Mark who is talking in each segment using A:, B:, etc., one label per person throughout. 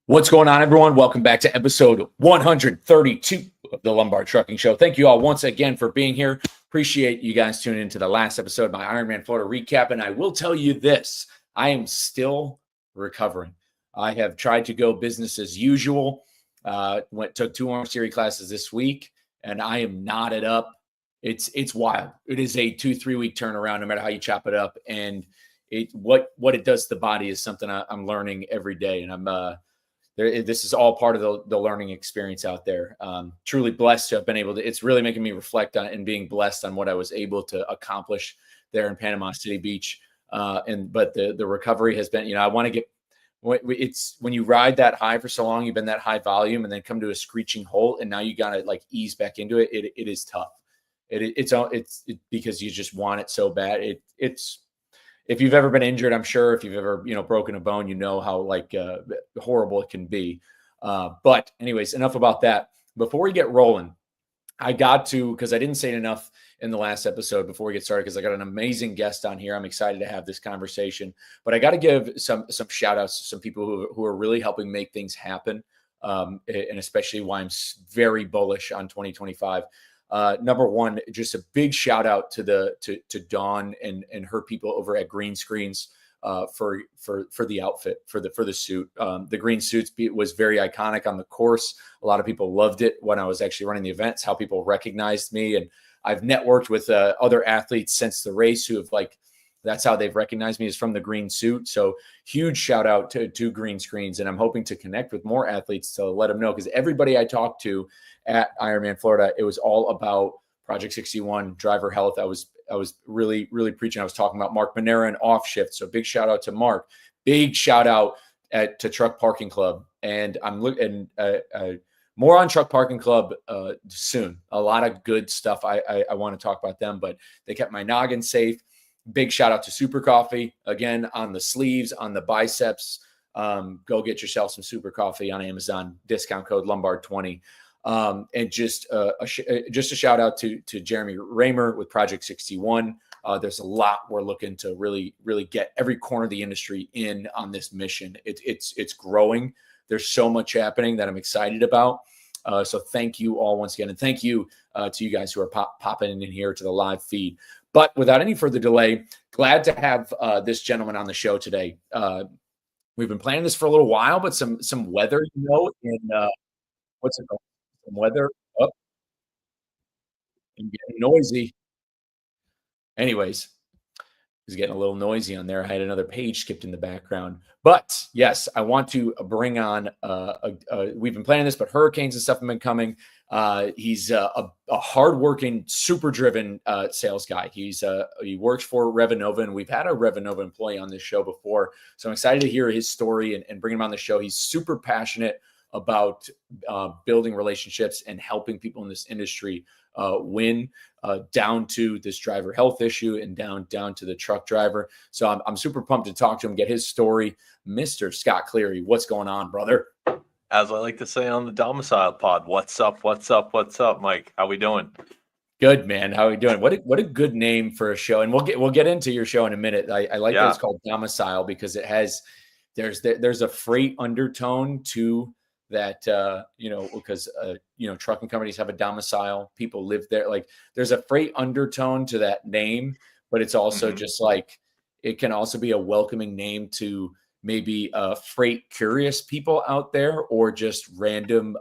A: What's going on, everyone? Welcome back to episode 132 of the Lombard Trucking Show. Thank you all once again for being here. Appreciate you guys tuning into the last episode of my Ironman Florida recap. And I will tell you this, I am still recovering. I have tried to go business as usual. Took 2 Orange Theory classes this week, and I am knotted up. It's wild. It is a 2-3 week turnaround, no matter how you chop it up. And what it does to the body is something I'm learning every day. And this is all part of the learning experience out there. Truly blessed to have been able to, it's really making me reflect on and being blessed on what I was able to accomplish there in Panama City Beach. But the recovery has been, I want to get, it's when you ride that high for so long, you've been that high volume and then come to a screeching halt. And now you got to like ease back into it. It is tough. It's because you just want it so bad. It's, if you've ever been injured, I'm sure if you've ever, broken a bone, how horrible it can be. But anyways, enough about that. Before we get rolling, I got to, because I didn't say it enough in the last episode before we get started, because I got an amazing guest on here. I'm excited to have this conversation, but I got to give some shout outs to some people who are really helping make things happen. And especially why I'm very bullish on 2025. Number one, just a big shout out to Dawn and her people over at Green Screens for the outfit, for the suit. The green suits was very iconic on the course. A lot of people loved it when I was actually running the events, how people recognized me. And I've networked with other athletes since the race who have that's how they've recognized me, is from the green suit. So huge shout out to Green Screens. And I'm hoping to connect with more athletes to let them know, because everybody I talked to at Ironman Florida, it was all about Project 61, driver health. I was really, really preaching. I was talking about Mark Manera and off shift. So big shout out to Mark. Big shout out to Truck Parking Club. And I'm looking more on Truck Parking Club soon. A lot of good stuff. I want to talk about them, but they kept my noggin safe. Big shout out to Super Coffee, again, on the sleeves, on the biceps. Go get yourself some Super Coffee on Amazon, discount code Lombard20. And just a shout out to Jeremy Raymer with Project 61. There's a lot we're looking to really, really get every corner of the industry in on this mission. It's growing. There's so much happening that I'm excited about. So thank you all once again. And thank you to you guys who are popping in here to the live feed. But without any further delay, glad to have this gentleman on the show today. We've been planning this for a little while, but some weather, in what's it called? Some weather up and getting noisy. Anyways, it's getting a little noisy on there. I had another page skipped in the background. But yes, I want to bring on, we've been planning this, but hurricanes and stuff have been coming. He's a hardworking, super driven sales guy. He works for Revinova, and we've had a Revinova employee on this show before. So I'm excited to hear his story and bring him on the show. He's super passionate about building relationships and helping people in this industry win, down to this driver health issue and down to the truck driver. So I'm super pumped to talk to him, get his story. Mr. Scott Cleary, what's going on, brother?
B: As I like to say on the Domicile Pod, what's up, Mike? How we doing?
A: Good, man. How are we doing? What a good name for a show. And we'll get into your show in a minute. I like that it's called Domicile because it has there's a freight undertone to that, because trucking companies have a domicile. People live there. Like there's a freight undertone to that name, but it's also just like, it can also be a welcoming name to maybe freight curious people out there, or just random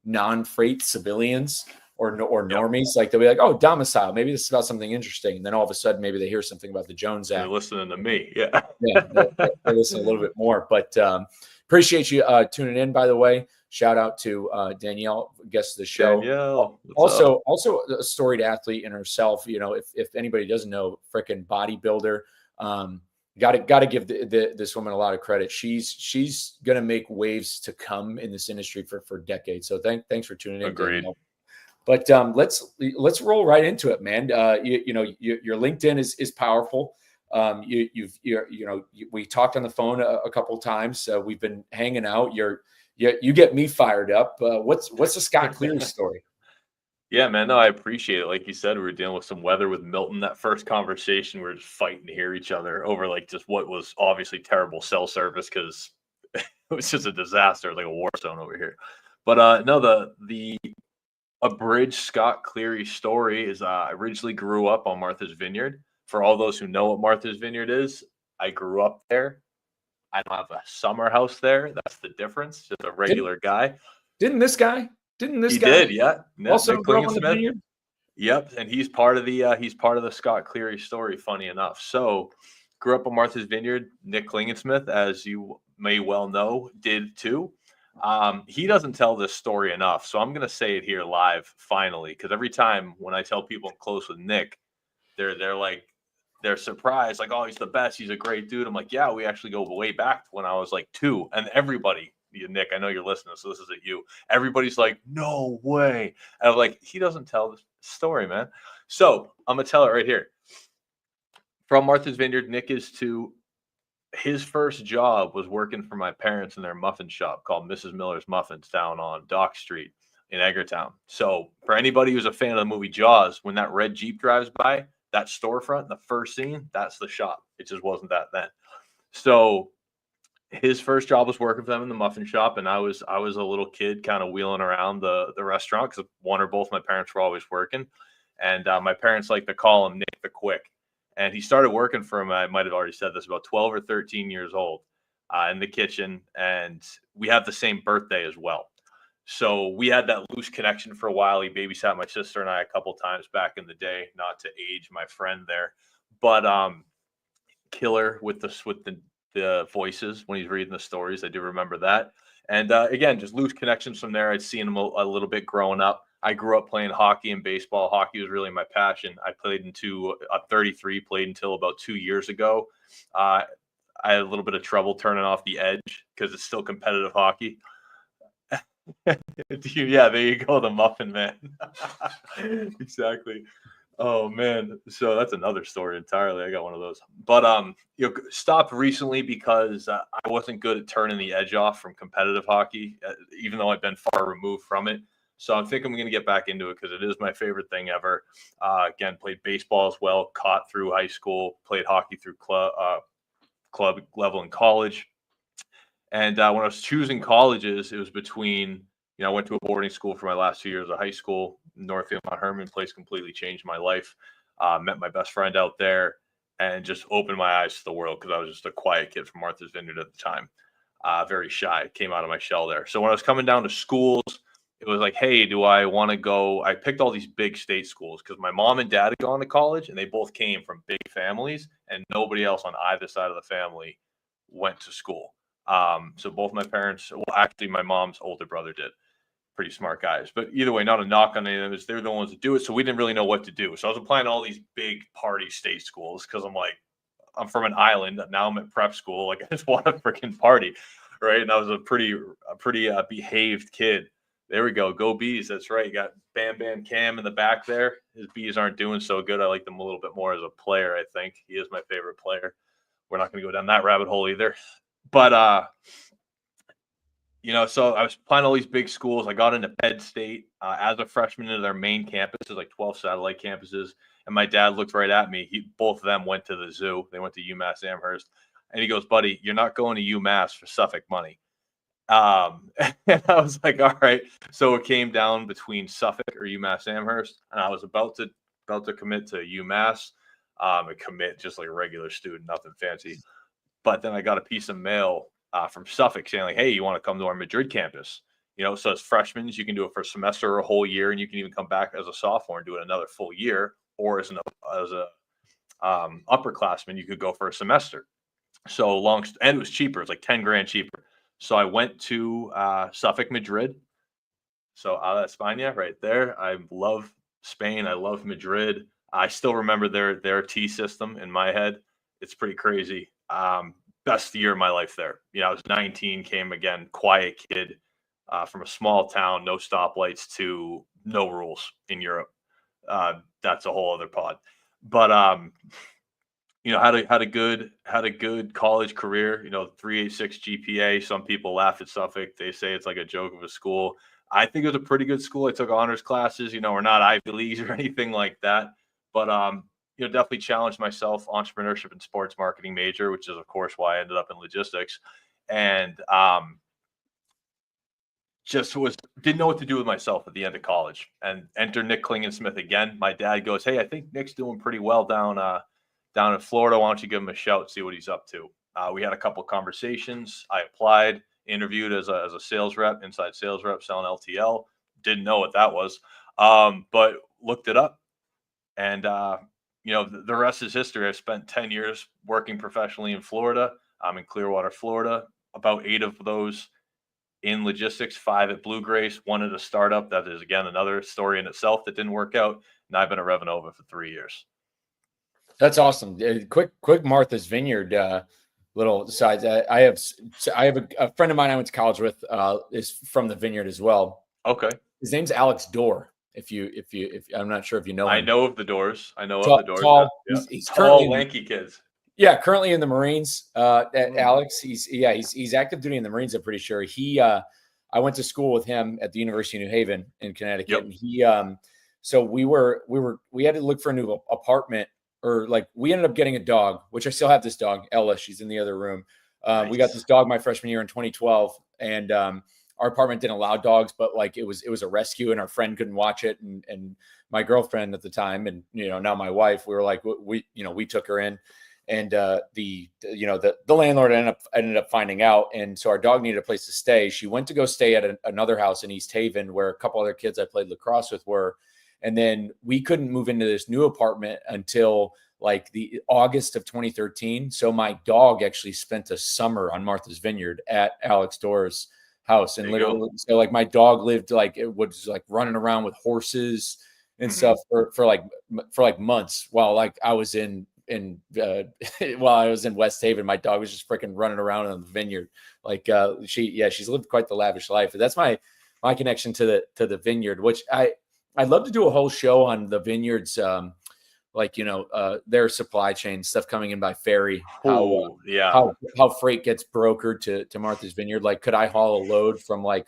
A: non-freight civilians or normies. Like they'll be like, oh, domicile, maybe this is about something interesting. And then all of a sudden, maybe they hear something about the Jones Act.
B: They're listening to me. Yeah.
A: They listen a little bit more, but appreciate you tuning in, by the way. Shout out to Danielle, guest of the show.
B: Danielle,
A: also a storied athlete in herself. If anybody doesn't know, freaking bodybuilder. Got to give this woman a lot of credit. She's gonna make waves to come in this industry for decades. So thanks for tuning in.
B: Agreed.
A: Danielle. But let's roll right into it, man. Your LinkedIn is powerful. We talked on the phone a couple of times. We've been hanging out. You get me fired up. What's the Scott Cleary story?
B: Yeah, man. No, I appreciate it. Like you said, we were dealing with some weather with Milton. That first conversation, we were just fighting to hear each other over just what was obviously terrible cell service because it was just a disaster, like a war zone over here. But no, the abridged Scott Cleary story is I originally grew up on Martha's Vineyard. For all those who know what Martha's Vineyard is, I grew up there. I don't have a summer house there. That's the difference. Just a regular guy.
A: Didn't this guy?
B: He did, yeah.
A: Also
B: Nick
A: grew up on the
B: Klingensmith.
A: vineyard?
B: Yep, and he's part of the Scott Cleary story. Funny enough, so grew up on Martha's Vineyard. Nick Klingensmith, as you may well know, did too. He doesn't tell this story enough, so I'm gonna say it here live finally, because every time when I tell people I'm close with Nick, they're surprised, like, oh, he's the best, he's a great dude. I'm like, yeah, we actually go way back to when I was like 2, and everybody. Nick, I know you're listening, so this isn't you. Everybody's like, no way. And I'm like, he doesn't tell the story, man. So I'm going to tell it right here. From Martha's Vineyard, Nick is to his first job was working for my parents in their muffin shop called Mrs. Miller's Muffins down on Dock Street in Edgartown. So for anybody who's a fan of the movie Jaws, when that red Jeep drives by, that storefront, the first scene, that's the shop. It just wasn't that then. So his first job was working for them in the muffin shop, and I was a little kid kind of wheeling around the restaurant because one or both my parents were always working, and my parents like to call him Nick the Quick, and he started working for him. I might have already said this, about 12 or 13 years old, in the kitchen, and we have the same birthday as well. So we had that loose connection for a while. He babysat my sister and I a couple times back in the day, not to age my friend there, but killer with the voices when he's reading the stories. I do remember that. And again, just loose connections from there. I'd seen him a little bit growing up. I grew up playing hockey and baseball. Hockey was really my passion. I played into 33, played until about 2 years ago. I had a little bit of trouble turning off the edge because it's still competitive hockey. Yeah, there you go, the Muffin Man. Exactly. Oh man, so that's another story entirely. I got one of those, but stopped recently because I wasn't good at turning the edge off from competitive hockey, even though I've been far removed from it. So I'm thinking I'm going to get back into it because it is my favorite thing ever. Again, played baseball as well, caught through high school, played hockey through club level in college. And when I was choosing colleges, it was between, I went to a boarding school for my last 2 years of high school. Northfield Mount Herman place completely changed my life. Met my best friend out there and just opened my eyes to the world because I was just a quiet kid from Martha's Vineyard at the time. Very shy, came out of my shell there. So when I was coming down to schools, it was like, hey, do I want to go? I picked all these big state schools because my mom and dad had gone to college and they both came from big families and nobody else on either side of the family went to school. So both my parents, well, actually my mom's older brother did. Pretty smart guys, but either way, not a knock on any of them. They're the ones that do it. So we didn't really know what to do. So I was applying to all these big party state schools because I'm like, I'm from an island. Now I'm at prep school. Like I just want to freaking party. Right. And I was a pretty behaved kid. There we go. Go Bees. That's right. You got Bam Bam Cam in the back there. His Bees aren't doing so good. I like them a little bit more as a player. I think he is my favorite player. We're not going to go down that rabbit hole either. But, so I was applying all these big schools. I got into Penn State as a freshman into their main campus. There's like 12 satellite campuses. And my dad looked right at me. Both of them went to the zoo. They went to UMass Amherst. And he goes, buddy, you're not going to UMass for Suffolk money. And I was like, all right. So it came down between Suffolk or UMass Amherst. And I was about to commit to UMass. Commit just like a regular student, nothing fancy. But then I got a piece of mail from Suffolk saying like, hey, you want to come to our Madrid campus? So as freshmen, you can do it for a semester or a whole year, and you can even come back as a sophomore and do it another full year, or as a upperclassman, you could go for a semester. So and it was cheaper. It was like 10 grand cheaper. So I went to Suffolk Madrid. So España right there. I love Spain. I love Madrid. I still remember their T system in my head. It's pretty crazy. Best year of my life there. I was 19, came again, quiet kid from a small town, no stoplights to no rules in Europe. That's a whole other pod. But had a good college career. 3.86 GPA. Some people laugh at Suffolk. They say it's like a joke of a school. I think it was a pretty good school. I took honors classes. We're not Ivy Leagues or anything like that, but definitely challenged myself. Entrepreneurship and sports marketing major, which is of course why I ended up in logistics. and just didn't know what to do with myself at the end of college. And enter Nick Klingensmith again. My dad goes, "Hey, I think Nick's doing pretty well down in Florida. Why don't you give him a shout, see what he's up to?" We had a couple conversations. I applied, interviewed as a sales rep, inside sales rep, selling LTL. Didn't know what that was, but looked it up, and the rest is history. I spent 10 years working professionally in Florida. I'm in Clearwater, Florida. About 8 of those in logistics, 5 at Blue Grace, 1 at a startup. That is, again, another story in itself that didn't work out. And I've been at Revenova for 3 years.
A: That's awesome. Quick Martha's Vineyard little sides. I have a friend of mine I went to college with is from the Vineyard as well.
B: Okay.
A: His name's Alex Dorr. If I'm not sure if you know him.
B: I know of the Doors.
A: Tall,
B: Yeah.
A: He's
B: tall,
A: currently
B: lanky kids.
A: Yeah, currently in the Marines. Alex, he's active duty in the Marines. I'm pretty sure. I went to school with him at the University of New Haven in Connecticut,
B: Yep.
A: and so we had to look for a new apartment, or like we ended up getting a dog, which I still have this dog, Ella. She's in the other room.
B: Nice.
A: We got this dog my freshman year in 2012, and our apartment didn't allow dogs, but like it was a rescue, and our friend couldn't watch it, and my girlfriend at the time, and now my wife, we were like, we took her in. And the landlord ended up finding out, and so our dog needed a place to stay. She went to go stay at another house in East Haven where a couple other kids I played lacrosse with were, and then we couldn't move into this new apartment until like the August of 2013. So my dog actually spent a summer on Martha's Vineyard at Alex Dorr's house, and literally, so like my dog lived like it was like running around with horses and stuff for like months while like I was while I was in West Haven. My dog was just freaking running around in the vineyard. Like she's lived quite the lavish life. That's my connection to the vineyard, which I'd love to do a whole show on the vineyards, their supply chain stuff coming in by ferry. How freight gets brokered to Martha's Vineyard. Like, could I haul a load from like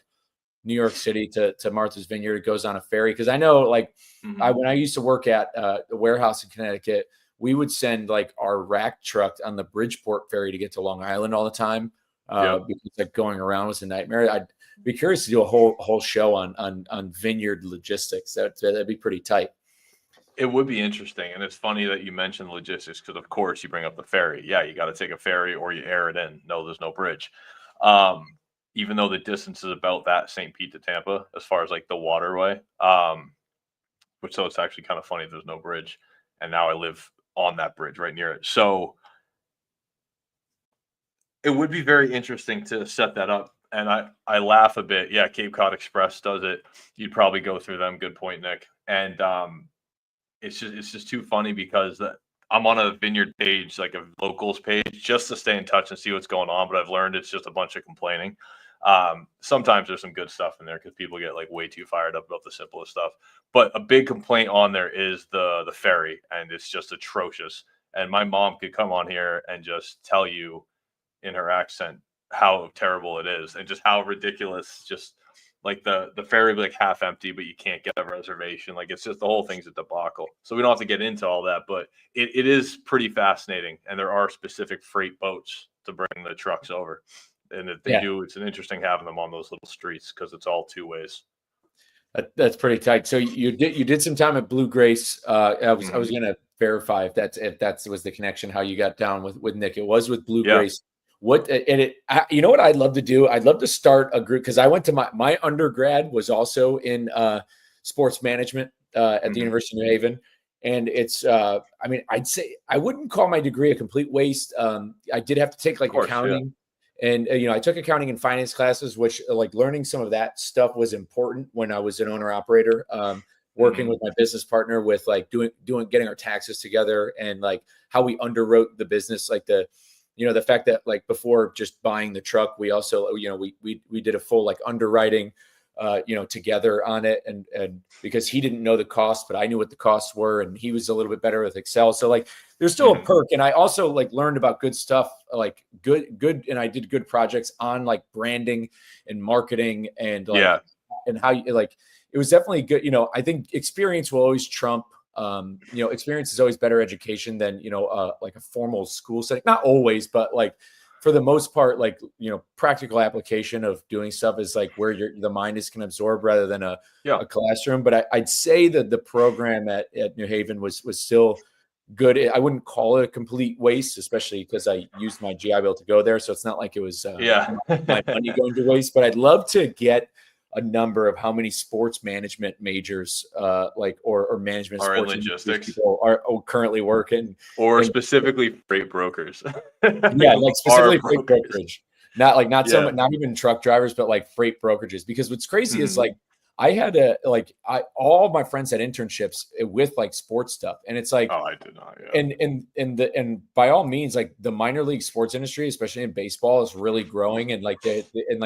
A: New York City to Martha's Vineyard? It goes on a ferry. Cause I know like when I used to work at a warehouse in Connecticut, we would send like our rack truck on the Bridgeport ferry to get to Long Island all the time. Because like going around was a nightmare. I'd be curious to do a whole show on vineyard logistics. That'd be pretty tight.
B: It would be interesting. And it's funny that you mentioned logistics, because of course you bring up the ferry. Yeah, you got to take a ferry or you air it in. No, there's no bridge. Even though the distance is about that, St. Pete to Tampa, as far as like the waterway, so it's actually kind of funny there's no bridge. And now I live on that bridge right near it. So it would be very interesting to set that up. And I laugh a bit. Yeah, Cape Cod Express does it. You'd probably go through them. Good point, Nick. And it's just too funny because I'm on a vineyard page, like a locals page, just to stay in touch and see what's going on. But I've learned it's just a bunch of complaining. Sometimes there's some good stuff in there because people get like way too fired up about the simplest stuff. But a big complaint on there is the ferry, and it's just atrocious. And my mom could come on here and just tell you in her accent how terrible it is, and just how ridiculous. Just like the ferry be like half empty, but you can't get a reservation. Like it's just the whole thing's a debacle. So we don't have to get into all that, but it is pretty fascinating. And there are specific freight boats to bring the trucks over. And it's an interesting having them on those little streets because it's all two ways.
A: That's pretty tight. So you did some time at Blue Grace. I was going to verify if that was the connection, how you got down with Nick. It was with Blue Grace. You know what I'd love to do? I'd love to start a group, because I went to my undergrad was also in sports management at the University of New Haven. And it's, I'd say I wouldn't call my degree a complete waste. I did have to take like accounting. Yeah. And, I took accounting and finance classes, which like learning some of that stuff was important when I was an owner operator, working with my business partner with like getting our taxes together and like how we underwrote the business, like the fact that like before just buying the truck, we also, we did a full like underwriting, together on it. And because he didn't know the cost, but I knew what the costs were, and he was a little bit better with Excel. So like there's still a perk. And I also like learned about good stuff, like good. And I did good projects on like branding and marketing and like, and how you like, it was definitely good. I think experience will always trump, experience is always better education than, like a formal school setting. Not always, but like for the most part, like, practical application of doing stuff is like where the mind is can absorb rather than a classroom. But I'd say that the program at New Haven was still good. I wouldn't call it a complete waste, especially because I used my GI Bill to go there. So it's not like it was my money going to waste. But I'd love to get a number of how many sports management majors or management
B: are
A: sports
B: in logistics
A: people are currently working,
B: or specifically freight brokers.
A: Like specifically freight brokerage, not so much, not even truck drivers, but like freight brokerages. Because what's crazy is like I had all of my friends had internships with like sports stuff, and it's like,
B: I did not. Yeah.
A: And by all means, like the minor league sports industry, especially in baseball, is really growing, and like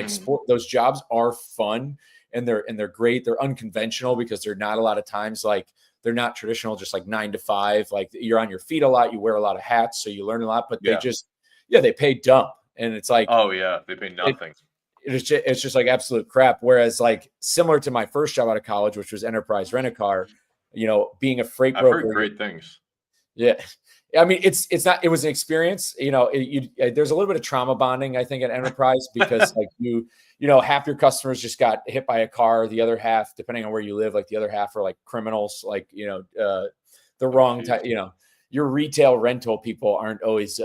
A: sport, those jobs are fun and they're great. They're unconventional because they're not a lot of times like they're not traditional, just like 9 to 5. Like you're on your feet a lot, you wear a lot of hats, so you learn a lot. But they pay dump, and it's like,
B: they pay nothing.
A: It's just like absolute crap. Whereas like similar to my first job out of college, which was Enterprise Rent-A-Car, being a freight broker.
B: I've heard great things.
A: Yeah. I mean, it was an experience, there's a little bit of trauma bonding, I think, at Enterprise because like half your customers just got hit by a car. The other half, depending on where you live, like the other half are like criminals, like, the wrong type, your retail rental people aren't always,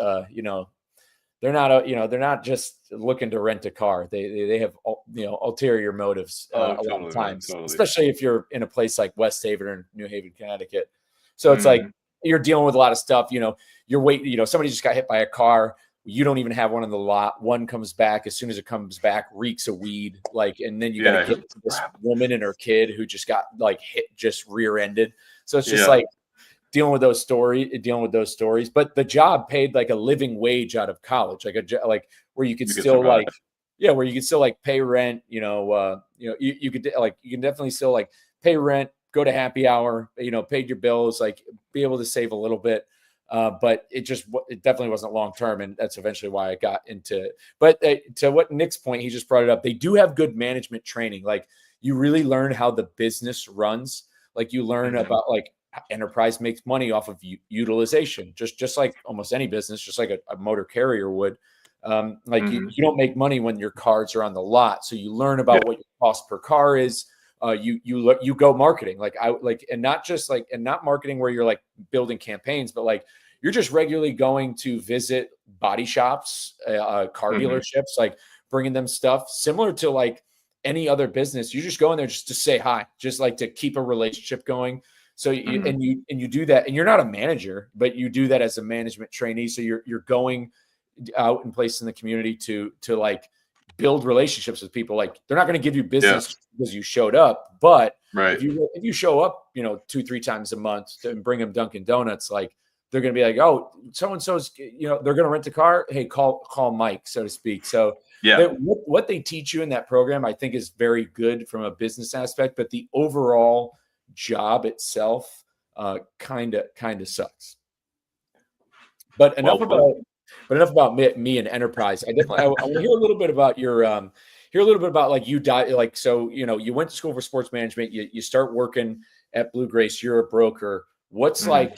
A: they're not just looking to rent a car. They have, ulterior motives a lot of times,
B: totally.
A: especially if you're in a place like West Haven or New Haven, Connecticut. So it's like, you're dealing with a lot of stuff, you're waiting, somebody just got hit by a car. You don't even have one in the lot. One comes back. As soon as it comes back, reeks of weed. Like, and then you got to get to this woman and her kid who just got like hit, just rear-ended. So it's just like dealing with those stories. But the job paid like a living wage out of college, like where you could still where you could still like pay rent. You could like, you can definitely still like pay rent, go to happy hour, paid your bills, like be able to save a little bit. But it definitely wasn't long-term. And that's eventually why I got into it. But to what Nick's point, he just brought it up. They do have good management training. Like you really learn how the business runs. Like you learn about like Enterprise makes money off of utilization, just like almost any business, just like a motor carrier would. You don't make money when your cars are on the lot. So you learn about what your cost per car is. You go marketing, and not marketing where you're like building campaigns, but like you're just regularly going to visit body shops, car dealerships, like bringing them stuff similar to like any other business. You just go in there just to say hi, just like to keep a relationship going. So you do that, and you're not a manager, but you do that as a management trainee. So you're going out in place in the community to like build relationships with people. Like they're not going to give you business because you showed up, but if you show up, 2-3 times a month and bring them Dunkin' Donuts, like they're going to be like, oh, so-and-so's, they're going to rent a car. Hey, call Mike, so to speak. So what they teach you in that program, I think is very good from a business aspect, but the overall job itself kind of sucks. But enough about me and Enterprise. I want to hear a little bit about your like you died, like, so, you went to school for sports management, you start working at Blue Grace, you're a broker. What's like,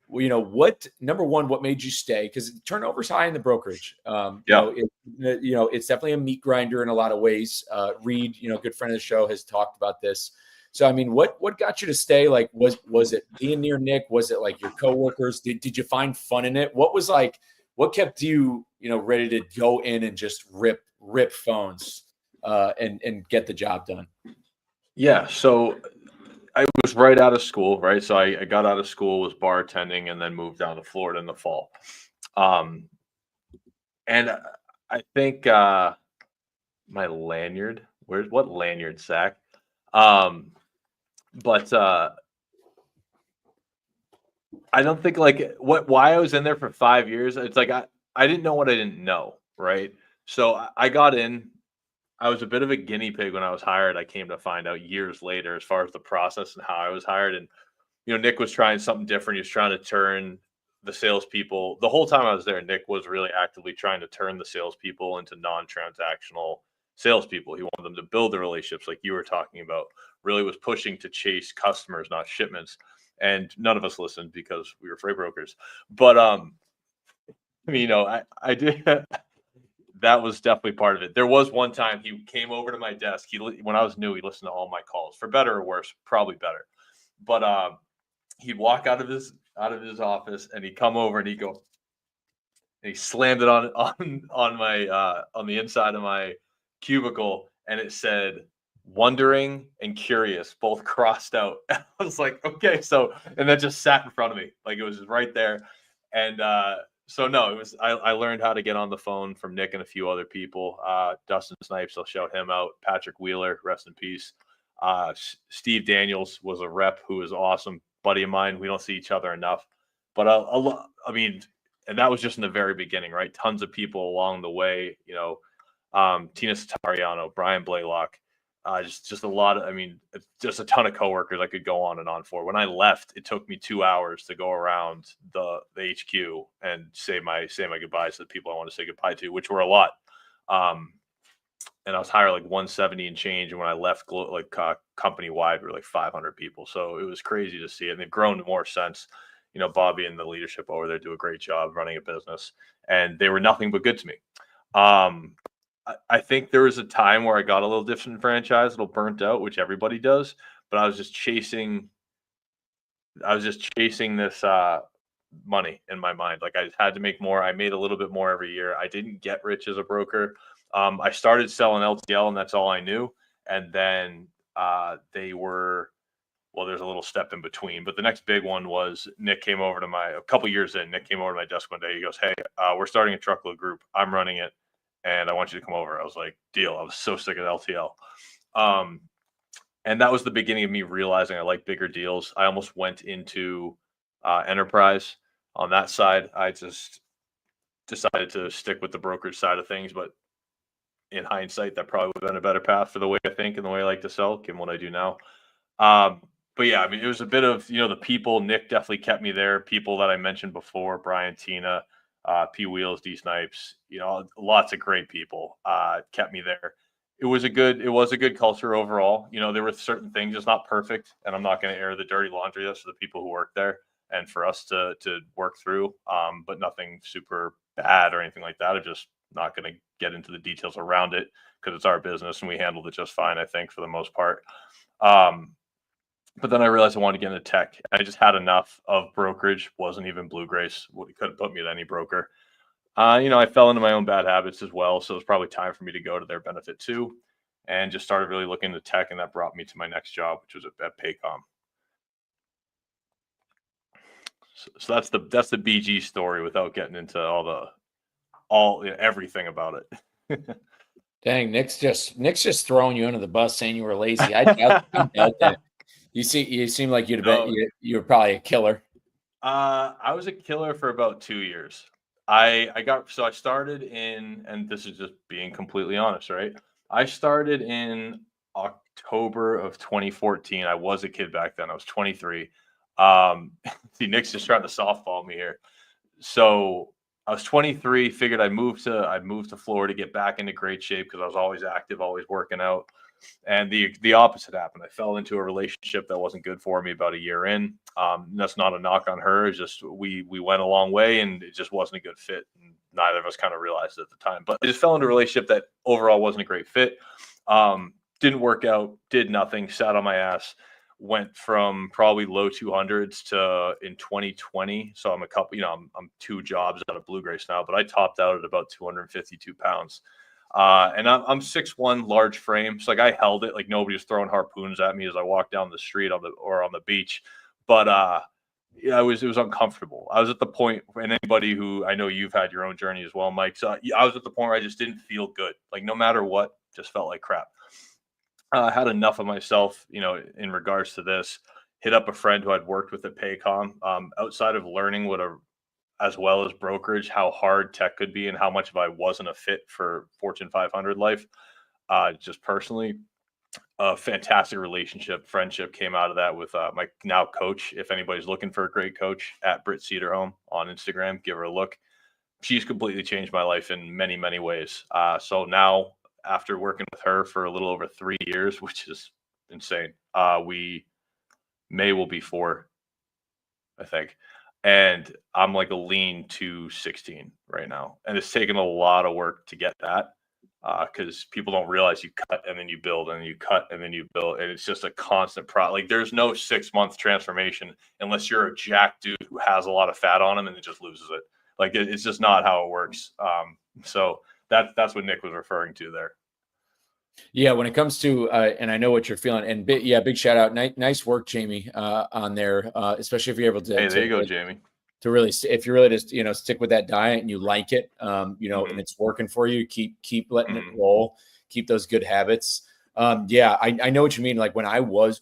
A: number one, what made you stay? Because turnover's high in the brokerage. It's definitely a meat grinder in a lot of ways. Reed, good friend of the show, has talked about this. So, I mean, what got you to stay? Like, was it being near Nick? Was it like your coworkers? Did you find fun in it? What kept you, ready to go in and just rip phones and get the job done?
B: Yeah. So I was right out of school, right? So I got out of school, was bartending, and then moved down to Florida in the fall. And I think my lanyard, what lanyard, Zach? But I don't think why I was in there for 5 years. It's like I didn't know what I didn't know, right? So I got in. I was a bit of a guinea pig when I was hired. I came to find out years later as far as the process and how I was hired. And Nick was trying something different. He was trying to turn the salespeople. The whole time I was there, Nick was really actively trying to turn the salespeople into non-transactional salespeople. He wanted them to build the relationships, like you were talking about. Really was pushing to chase customers, not shipments. And none of us listened because we were freight brokers. But I did. that was definitely part of it. There was one time he came over to my desk. When I was new, he listened to all my calls, for better or worse, probably better. But he'd walk out of his office and he'd come over and he'd go, and he slammed it on my on the inside of my cubicle, and it said wondering and curious both crossed out. I was like, okay, so, and that just sat in front of me, like it was just right there. And so no, it was, I learned how to get on the phone from Nick and a few other people. Dustin Snipes, I'll shout him out. Patrick Wheeler, rest in peace. Steve Daniels was a rep who was awesome, buddy of mine. We don't see each other enough, but I mean, and that was just in the very beginning, right? Tons of people along the way, Tina Satariano, Brian Blaylock, just a lot of, I mean, just a ton of coworkers I could go on and on for. When I left, it took me 2 hours to go around the HQ and say my goodbyes to the people I want to say goodbye to, which were a lot. And I was hired like 170 and change. And when I left, company wide, we were like 500 people. So it was crazy to see it. And they've grown more since. Bobby and the leadership over there do a great job running a business, and they were nothing but good to me. I think there was a time where I got a little disenfranchised, a little burnt out, which everybody does, but I was just chasing this money in my mind. Like, I had to make more. I made a little bit more every year. I didn't get rich as a broker. I started selling LTL, and that's all I knew. And then there's a little step in between, but the next big one was Nick came over to a couple years in, Nick came over to my desk one day. He goes, "Hey, we're starting a truckload group. I'm running it, and I want you to come over." I was like, deal. I was so sick of LTL. And that was the beginning of me realizing I like bigger deals. I almost went into enterprise on that side. I just decided to stick with the brokerage side of things, but in hindsight, that probably would have been a better path for the way I think and the way I like to sell, given what I do now. But yeah, I mean, it was a bit of, the people. Nick definitely kept me there. People that I mentioned before, Brian, Tina, P Wheels, D Snipes, lots of great people kept me there. It was a good culture overall. There were certain things, it's not perfect, and I'm not going to air the dirty laundry. That's for the people who work there and for us to work through. But nothing super bad or anything like that. I'm just not going to get into the details around it because it's our business and we handled it just fine, I think, for the most part. But then I realized I wanted to get into tech. I just had enough of brokerage. Wasn't even Blue Grace. Couldn't put me at any broker. I fell into my own bad habits as well. So it was probably time for me to go to their benefit too, and just started really looking into tech. And that brought me to my next job, which was at Paycom. So that's the BG story without getting into everything about it.
A: Dang, Nick's just throwing you under the bus, saying you were lazy. I doubt that. You seem like you were probably a killer.
B: I was a killer for about 2 years. I started in, and this is just being completely honest, right? I started in October of 2014. I was a kid back then. I was 23. See, Nick's just trying to softball me here. So I was 23. Figured I'd move to Florida, get back into great shape because I was always active, always working out. And the opposite happened. I fell into a relationship that wasn't good for me about a year in. That's not a knock on her. It's just we went a long way and it just wasn't a good fit. And neither of us kind of realized it at the time. But I just fell into a relationship that overall wasn't a great fit. Didn't work out, did nothing, sat on my ass, went from probably low 200s to in 2020. So I'm I'm 2 jobs out of Blue Grace now, but I topped out at about 252 pounds. And I'm 6'1", large frame. So like I held it, like nobody was throwing harpoons at me as I walked down the street on the beach. But it was uncomfortable. I was at the point, and anybody who, I know you've had your own journey as well, Mike. So I was at the point where I just didn't feel good. Like no matter what, just felt like crap. I had enough of myself, in regards to this. Hit up a friend who I'd worked with at Paycom. Outside of learning as well as brokerage, how hard tech could be and how much of I wasn't a fit for Fortune 500 life. Just personally, a fantastic friendship came out of that with my now coach. If anybody's looking for a great coach, at Britt Cedarholm on Instagram, give her a look. She's completely changed my life in many, many ways. So now, after working with her for a little over 3 years, which is insane, May will be 4, I think. and I'm like a lean 216 right now, and it's taken a lot of work to get that because people don't realize you cut and then you build and you cut and then you build, and it's just a constant like there's no 6 month transformation unless you're a jack dude who has a lot of fat on him and then just loses it. Like it's just not how it works. So that's what Nick was referring to there.
A: Yeah, when it comes to and I know what you're feeling, and big shout out, nice work, Jamie, on there, especially if you're able to.
B: Hey, there you go, Jamie.
A: To really, if you really just stick with that diet and you like it, and it's working for you, keep letting it roll, keep those good habits. Yeah, I know what you mean. Like when I was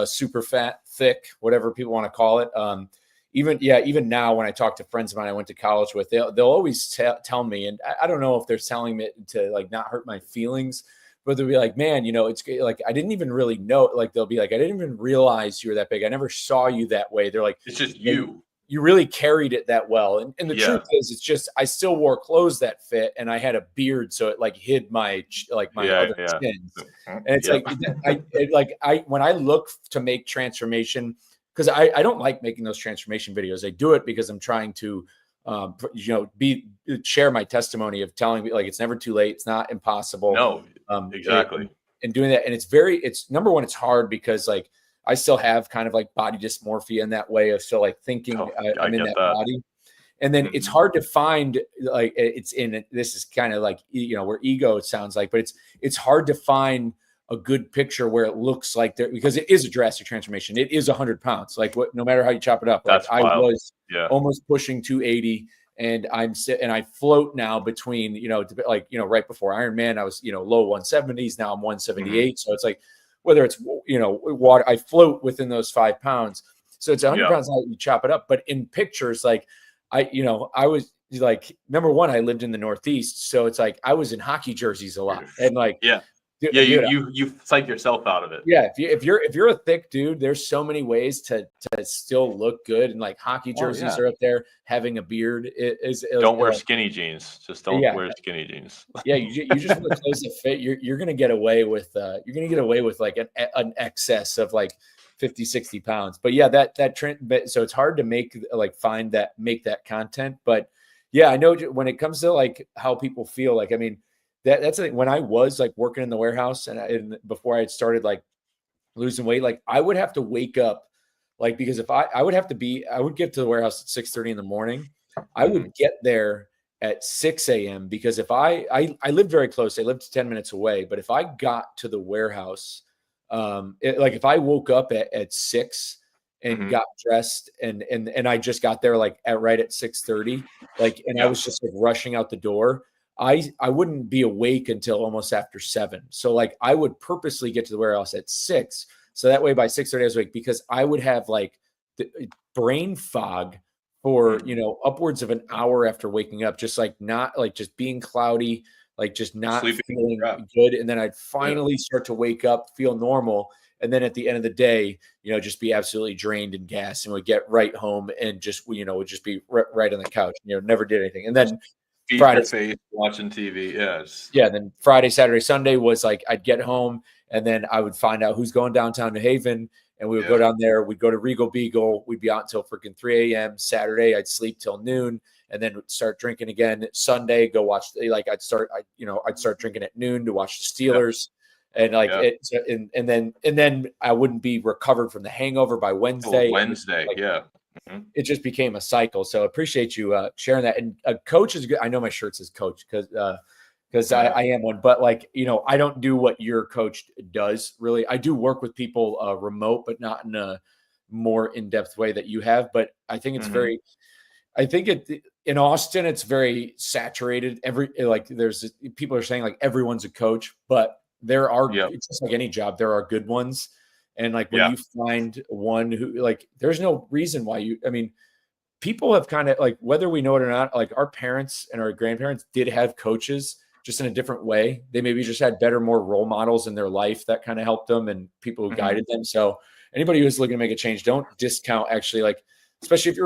A: super fat, thick, whatever people want to call it. Even now when I talk to friends of mine I went to college with, they'll always tell me, and I don't know if they're telling me to like not hurt my feelings, but they'll be like, man, it's like, I didn't even really know, like, they'll be like, I didn't even realize you were that big. I never saw you that way. They're like,
B: it's just you
A: really carried it that well. And the truth is, it's just, I still wore clothes that fit and I had a beard. So it like hid my other skins. And it's when I look to make transformation, because I don't like making those transformation videos. I do it because I'm trying to, share my testimony of telling me like, it's never too late. It's not impossible.
B: No, exactly.
A: And doing that. And it's number one, it's hard because like, I still have kind of like body dysmorphia in that way of still like thinking I'm in that body. And then it's hard to find like this is kind of like, where ego, it sounds like, but it's hard to find a good picture where it looks like there, because it is a drastic transformation. It is 100 pounds. Like no matter how you chop it up, like I was almost pushing 280 and I float now between, right before Ironman, I was, low 170s. Now I'm 178. So it's like, whether it's, water, I float within those 5 pounds. So it's 100 pounds how you chop it up. But in pictures, like I was like, number one, I lived in the Northeast. So it's like, I was in hockey jerseys a lot. And like,
B: you psych yourself out of it.
A: Yeah. If you're a thick dude, there's so many ways to still look good. And like hockey jerseys are up there. Having a beard
B: don't wear skinny jeans. Just don't wear skinny jeans.
A: Yeah. You just wear clothes that fit. You're going to get away with, like an excess of like 50, 60 pounds. But yeah, that trend. So it's hard to make that content. But yeah, I know when it comes to like how people feel, like, I mean, that's the thing. When I was like working in the warehouse and before I had started like losing weight, like I would have to wake up, like, because if I would get to the warehouse at 6:30 in the morning. I would get there at 6 a.m. because if I lived very close, I lived 10 minutes away. But if I got to the warehouse, like if I woke up at 6 and got dressed and I just got there like right at 6:30, like, and I was just like rushing out the door, I wouldn't be awake until almost after 7. So like I would purposely get to the warehouse at 6. So that way by 6:30 I was awake, because I would have like the brain fog for, upwards of an hour after waking up, just like not like just being cloudy, like just not feeling good. And then I'd finally start to wake up, feel normal. And then at the end of the day, just be absolutely drained and gassed, and would get right home and just, would just be right on the couch, never did anything. And then
B: Friday, watching TV.
A: Yeah. Then Friday, Saturday, Sunday was like, I'd get home and then I would find out who's going downtown to Haven, and we would go down there. We'd go to Regal Beagle. We'd be out until freaking 3 a.m. Saturday, I'd sleep till noon and then start drinking again. Sunday, go watch, like I'd start drinking at noon to watch the Steelers. And like and then I wouldn't be recovered from the hangover by Wednesday. It just became a cycle. So I appreciate you sharing that. And a coach is good. I know my shirt says coach because I am one, but like, I don't do what your coach does really. I do work with people remote, but not in a more in-depth way that you have. But I think it's in Austin, it's very saturated. There's people are saying like everyone's a coach, but there are, it's just like any job, there are good ones. And like when you find one who, like, there's no reason why people have kind of like, whether we know it or not, like our parents and our grandparents did have coaches just in a different way. They maybe just had better, more role models in their life that kind of helped them and people who guided them. So anybody who's looking to make a change, don't discount actually, like, especially if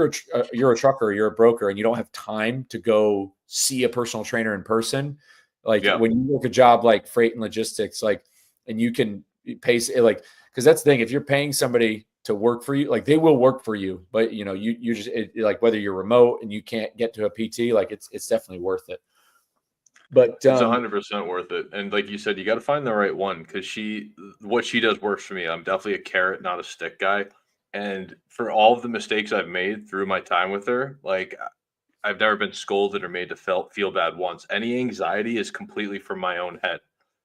A: you're a trucker or you're a broker and you don't have time to go see a personal trainer in person. Like when you work a job like freight and logistics, like, and you can pay like, because that's the thing, if you're paying somebody to work for you. Like they will work for you, but you know, you just like whether you're remote and you can't get to a PT, like it's definitely worth it. But
B: It's 100% worth it. And like you said, you got to find the right one because what she does works for me. I'm definitely a carrot, not a stick guy. And for all of the mistakes I've made through my time with her, like I've never been scolded or made to feel bad once. Any anxiety is completely from my own head.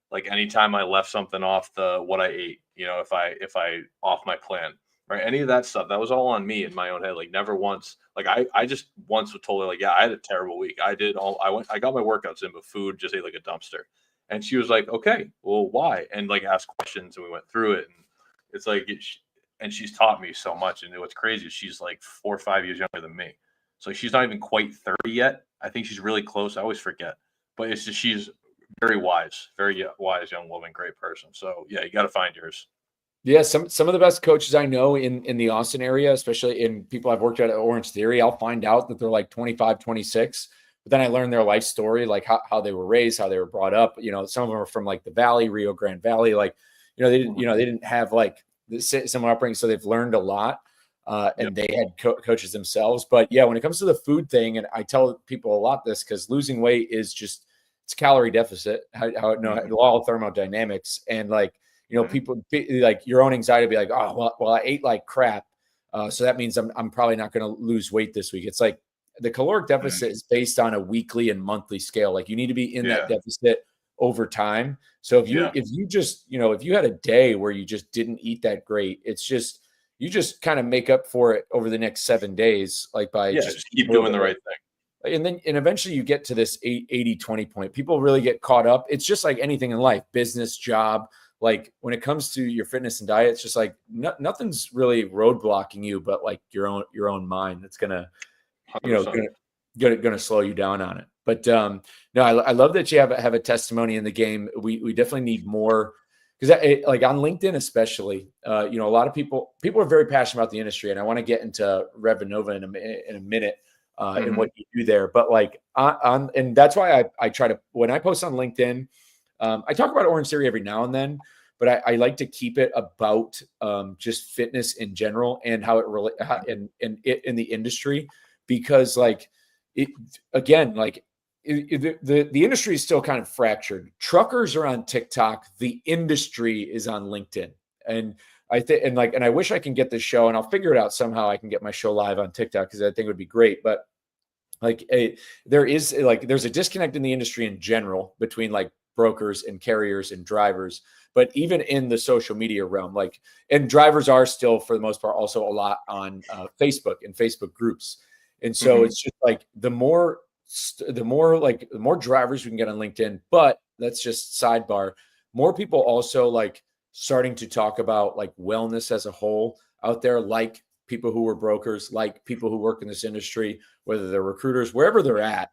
B: Like anytime I left something off what I ate, if I off my plan, right? Any of that stuff, that was all on me in my own head. Like never once, like I just once was told her like, yeah, I had a terrible week. I got my workouts in, but food just ate like a dumpster. And she was like, okay, well, why? And like asked questions and we went through it. And it's like, and she's taught me so much. And what's crazy is she's like 4 or 5 years younger than me. So she's not even quite 30 yet. I think she's really close. I always forget, but it's just, she's very wise young woman, great person. So yeah, you got to find yours.
A: yeah, some of the best coaches I know in the Austin area, especially in people I've worked at Orange Theory, I'll find out that they're like 25, 26. But then I learn their life story, like how they were raised, how they were brought up. You know, some of them are from like the Valley, Rio Grande Valley. Like, they didn't have like similar upbringing, so they've learned a lot. And they had coaches themselves. But yeah, when it comes to the food thing, and I tell people a lot this because losing weight is just it's calorie deficit. Law of thermodynamics, and like people like your own anxiety be like, oh well, I ate like crap, so that means I'm probably not going to lose weight this week. It's like the caloric deficit is based on a weekly and monthly scale. Like you need to be in that deficit over time. So if you just if you had a day where you just didn't eat that great, it's just you just kind of make up for it over the next 7 days, like by
B: just keep doing the right thing.
A: And eventually you get to this 80-20 point. People really get caught up. It's just like anything in life, business, job. Like when it comes to your fitness and diet, it's just like nothing's really roadblocking you, but like your own mind that's gonna, gonna slow you down on it. But no, I love that you have a testimony in the game. We definitely need more. Because like on LinkedIn, especially, a lot of people are very passionate about the industry, and I want to get into Revanova in a minute and what you do there. But like and that's why I try to, when I post on LinkedIn, I talk about Orange Theory every now and then, but I like to keep it about just fitness in general and how it in the industry, because like it again, like. The industry is still kind of fractured. Truckers are on TikTok. The industry is on LinkedIn. And I think, and I wish I can get this show, and I'll figure it out somehow. I can get my show live on TikTok because I think it would be great. But like there's a disconnect in the industry in general between like brokers and carriers and drivers. But even in the social media realm, and drivers are still for the most part also a lot on Facebook and Facebook groups. And so it's just like the more drivers we can get on LinkedIn, but that's just sidebar. More people also like starting to talk about like wellness as a whole out there, like people who were brokers, like people who work in this industry, whether they're recruiters, wherever they're at,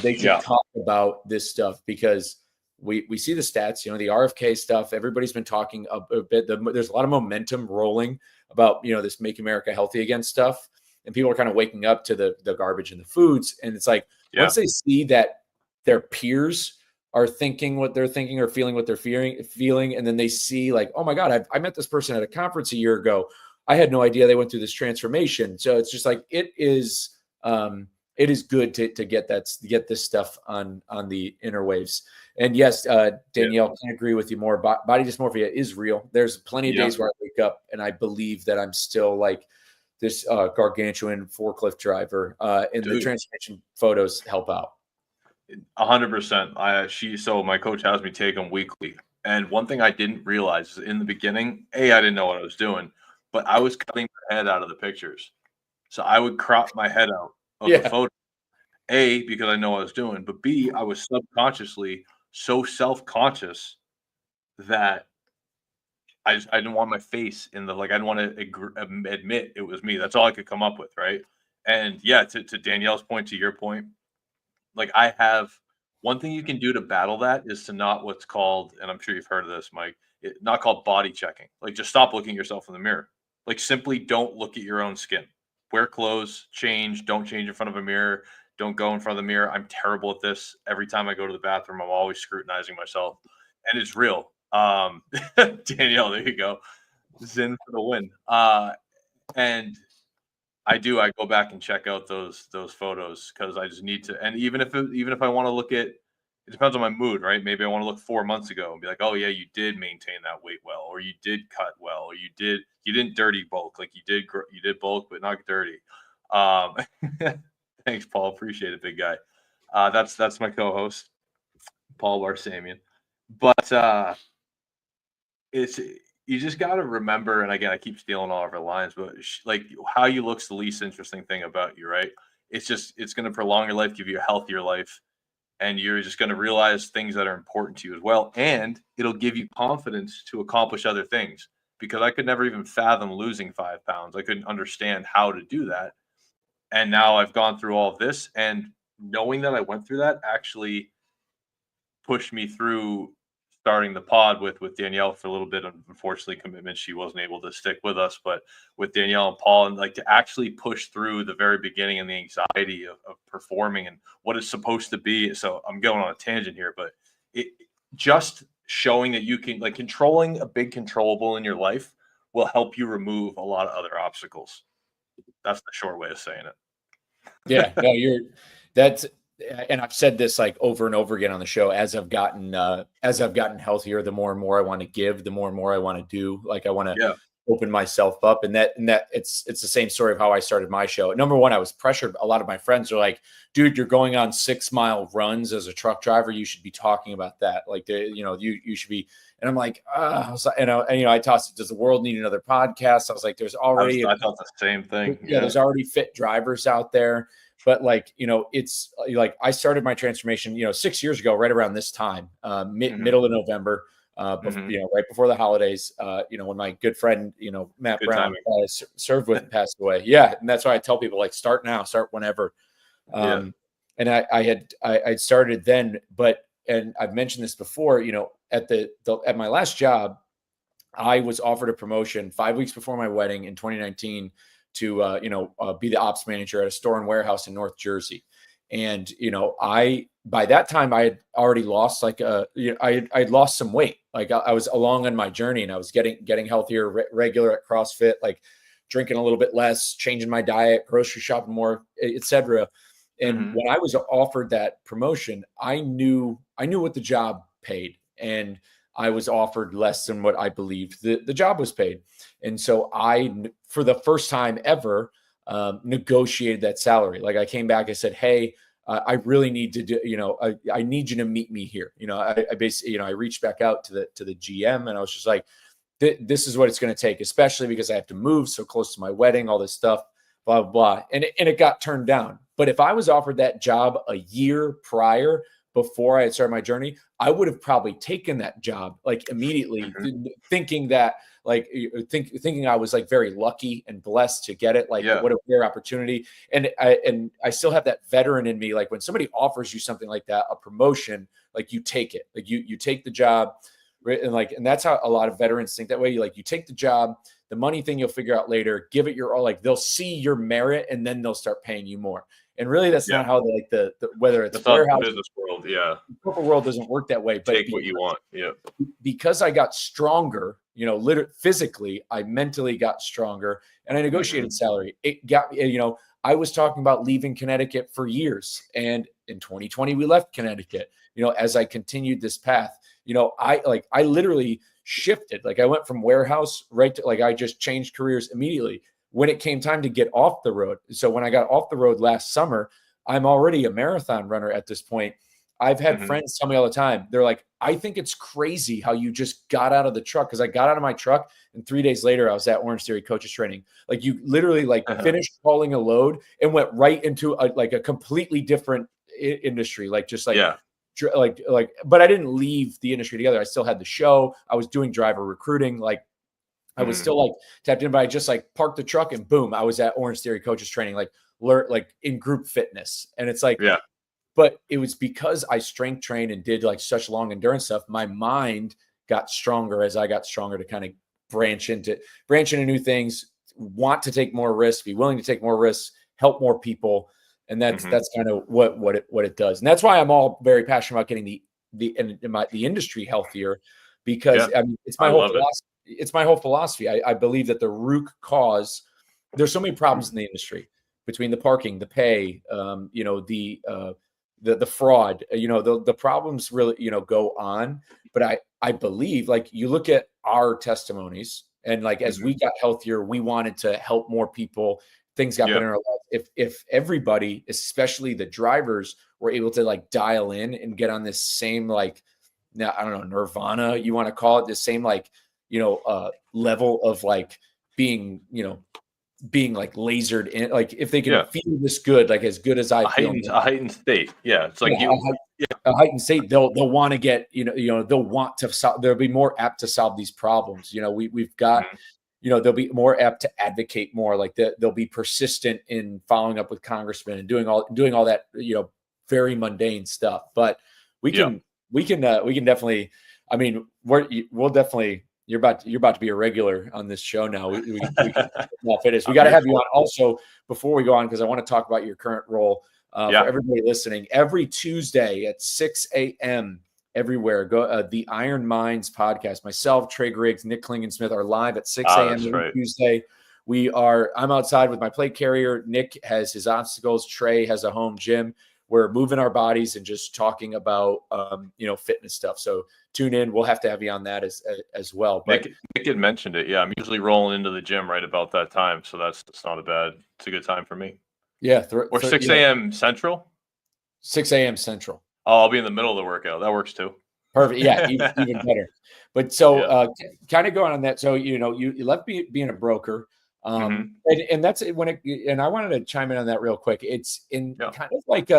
A: they should talk about this stuff because we see the stats, the RFK stuff. Everybody's been talking a bit. There's a lot of momentum rolling about, this Make America Healthy Again stuff. And people are kind of waking up to the garbage in the foods. And it's like, once they see that their peers are thinking what they're thinking or feeling what they're feeling, and then they see like, oh my God, I met this person at a conference a year ago. I had no idea they went through this transformation. So it's just like, it is good to get this stuff on the interwaves. And yes, Danielle, can agree with you more. Body dysmorphia is real. There's plenty of days where I wake up and I believe that I'm still like this gargantuan forklift driver, and the transformation photos help out.
B: 100%. So my coach has me take them weekly. And one thing I didn't realize is in the beginning, I didn't know what I was doing, but I was cutting my head out of the pictures. So I would crop my head out of the photo. A, because I know what I was doing, but B, I was subconsciously so self-conscious that I didn't want my face in I didn't want to admit it was me. That's all I could come up with, right? And yeah, to Danielle's point, to your point, like I have one thing you can do to battle that is to not what's called, and I'm sure you've heard of this, Mike, not called body checking. Like just stop looking at yourself in the mirror. Like simply don't look at your own skin. Wear clothes, don't change in front of a mirror. Don't go in front of the mirror. I'm terrible at this. Every time I go to the bathroom, I'm always scrutinizing myself, and it's real. Danielle, there you go. Zin for the win. And I go back and check out those photos because I just need to. And even if I want to look at, it depends on my mood, right? Maybe I want to look 4 months ago and be like, oh yeah, you did maintain that weight well, or you did cut well, or you didn't dirty bulk, like you did bulk but not dirty. Um, thanks, Paul. Appreciate it, big guy. That's my co-host, Paul Barsamian. But it's you just got to remember, and again, I keep stealing all of our lines, but like how you look's the least interesting thing about you, right? It's going to prolong your life, give you a healthier life, and you're just going to realize things that are important to you as well, and it'll give you confidence to accomplish other things. Because I could never even fathom losing 5 pounds. I couldn't understand how to do that, and now I've gone through all of this, and knowing that I went through that actually pushed me through starting the pod with Danielle for a little bit. Unfortunately, commitment, she wasn't able to stick with us, but with Danielle and Paul, and like to actually push through the very beginning and the anxiety of performing and what it's supposed to be. So I'm going on a tangent here, but it just showing that you can, like, controlling a big controllable in your life will help you remove a lot of other obstacles. That's the short way of saying it.
A: Yeah, no, that's, and I've said this like over and over again on the show, as I've gotten healthier, the more and more I want to give, the more and more I want to do. Like I want to open myself up, and that it's the same story of how I started my show. Number one, I was pressured. A lot of my friends are like, dude, you're going on 6-mile runs as a truck driver. You should be talking about that. Like, you should be. And I'm like, I was like, I tossed it. Does the world need another podcast? I was like, there's already.
B: I thought the same thing.
A: Yeah, there's already fit drivers out there. But like, it's like I started my transformation, 6 years ago, right around this time, middle of November, right before the holidays, when my good friend, Matt
B: Good
A: Brown, served with, passed away. Yeah. And that's why I tell people, like, start now, start whenever. And I'd started then, and I've mentioned this before, at my last job, I was offered a promotion 5 weeks before my wedding in 2019 to be the ops manager at a store and warehouse in North Jersey. And by that time I had already lost I'd lost some weight. Like I was along on my journey, and I was getting healthier, regular at CrossFit, like drinking a little bit less, changing my diet, grocery shopping more, etc. And when I was offered that promotion, I knew what the job paid, and I was offered less than what I believed the job was paid. And so I, for the first time ever, negotiated that salary. Like I came back, I said, hey, I really need to do, I need you to meet me here. I basically, I reached back out to the GM, and I was just like, this is what it's going to take, especially because I have to move so close to my wedding, all this stuff, blah, blah, blah. And it got turned down. But if I was offered that job a year prior, before I had started my journey, I would have probably taken that job like immediately, thinking that thinking I was like very lucky and blessed to get it. Like what a rare opportunity. And I still have that veteran in me. Like when somebody offers you something like that, a promotion, like you take it, like you take the job, right? And that's how a lot of veterans think that way. You take the job, the money thing you'll figure out later, give it your all. Like they'll see your merit, and then they'll start paying you more. And really, that's not how the whether it's warehouse,
B: the business world,
A: the corporate world doesn't work that way. But
B: take what you want,
A: because I got stronger, literally physically, I mentally got stronger, and I negotiated salary. It got, I was talking about leaving Connecticut for years, and in 2020 we left Connecticut. As I continued this path, I literally shifted. Like I went from warehouse right to I just changed careers immediately when it came time to get off the road. So when I got off the road last summer, I'm already a marathon runner at this point. I've had friends tell me all the time, they're like, I think it's crazy how you just got out of the truck. Cause I got out of my truck, and 3 days later I was at Orange Theory coaches training. Like you literally finished hauling a load and went right into a completely different industry. But I didn't leave the industry together. I still had the show. I was doing driver recruiting. I was still tapped in, but I just parked the truck and boom, I was at Orange Theory coaches training, in group fitness. And it's but it was because I strength trained and did such long endurance stuff. My mind got stronger as I got stronger to kind of branch into new things, want to take more risks, be willing to take more risks, help more people. And that's kind of what it does. And that's why I'm all very passionate about getting the industry healthier, because it's my whole philosophy. it's my whole philosophy. I believe that the root cause, there's so many problems in the industry between the parking, the pay, the fraud, the problems really, go on. But I believe, like, you look at our testimonies, and like, as we got healthier, we wanted to help more people. Things got better in our life. If everybody, especially the drivers, were able to like dial in and get on this same, like, now, I don't know, nirvana, you want to call it, the same, like, level of like being, being like lasered in, like if they can feel this good, like as good as I feel,
B: a heightened state. Yeah, it's like
A: a heightened state. They'll want to get, they'll want to solve. They'll be more apt to solve these problems. We've got, they'll be more apt to advocate more. Like they'll be persistent in following up with congressmen and doing all that, very mundane stuff. But we can definitely. I mean, we'll definitely. You're about to be a regular on this show now. We finish. We got to have you on also before we go on, because I want to talk about your current role. For everybody listening, every Tuesday at 6 a.m. everywhere, go the Iron Minds podcast. Myself, Trey Griggs, Nick Klingensmith are live at 6 a.m. every Tuesday. I'm outside with my plate carrier. Nick has his obstacles. Trey has a home gym. We're moving our bodies and just talking about, fitness stuff. So tune in. We'll have to have you on that as well. But
B: Nick had mentioned it. Yeah, I'm usually rolling into the gym right about that time, so that's not it's a good time for me.
A: Yeah,
B: or 6 a.m. Central.
A: 6 a.m. Central.
B: Oh, I'll be in the middle of the workout. That works too.
A: Perfect. Yeah, even better. But so, kind of going on that. So you left being a broker. And that's when and I wanted to chime in on that real quick. It's kind of like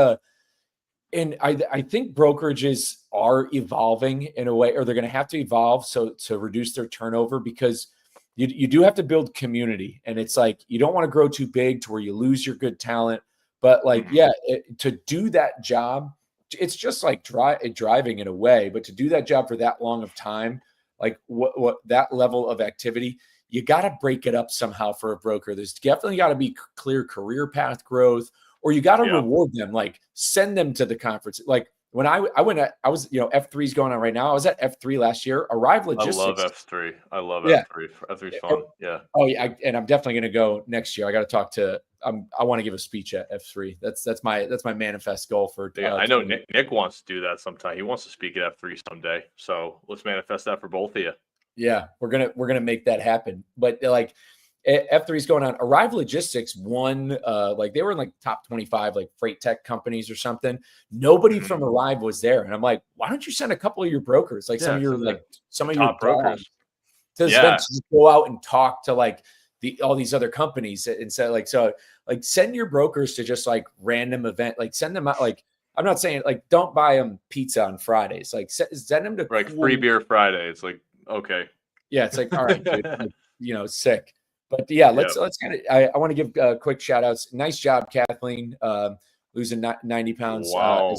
A: and I think brokerages are evolving in a way, or they're going to have to evolve to reduce their turnover, because you do have to build community, and it's like, you don't want to grow too big to where you lose your good talent. But like, to do that job, it's just like driving in a way, but to do that job for that long of time, like what that level of activity, you got to break it up somehow for a broker. There's definitely got to be clear career path growth, or you got to reward them, like send them to the conference. Like when I was, F3's going on right now. I was at F3 last year. Arrive Logistics.
B: I love F3. I love F3. F3's fun. Yeah.
A: Oh yeah. And I'm definitely going to go next year. I got to talk to, I want to give a speech at F3. That's my manifest goal for.
B: I know Nick wants to do that sometime. He wants to speak at F3 someday. So let's manifest that for both of you.
A: Yeah, we're gonna make that happen. But like, F3 is going on. Arrive Logistics won, like they were in like top 25 like freight tech companies or something. Nobody from Arrive was there, and I'm like, why don't you send a couple of your brokers, like some of your brokers, to this event, to just go out and talk to like all these other companies and say like, send your brokers to just like random event, like send them out. Like, I'm not saying like don't buy them pizza on Fridays, like send them to
B: like free beer Friday. It's like, okay.
A: Yeah, it's like, all right, dude, like, sick. But yeah, let's kind of, I want to give quick shout outs. Nice job, Kathleen, losing 90 pounds.
B: Wow.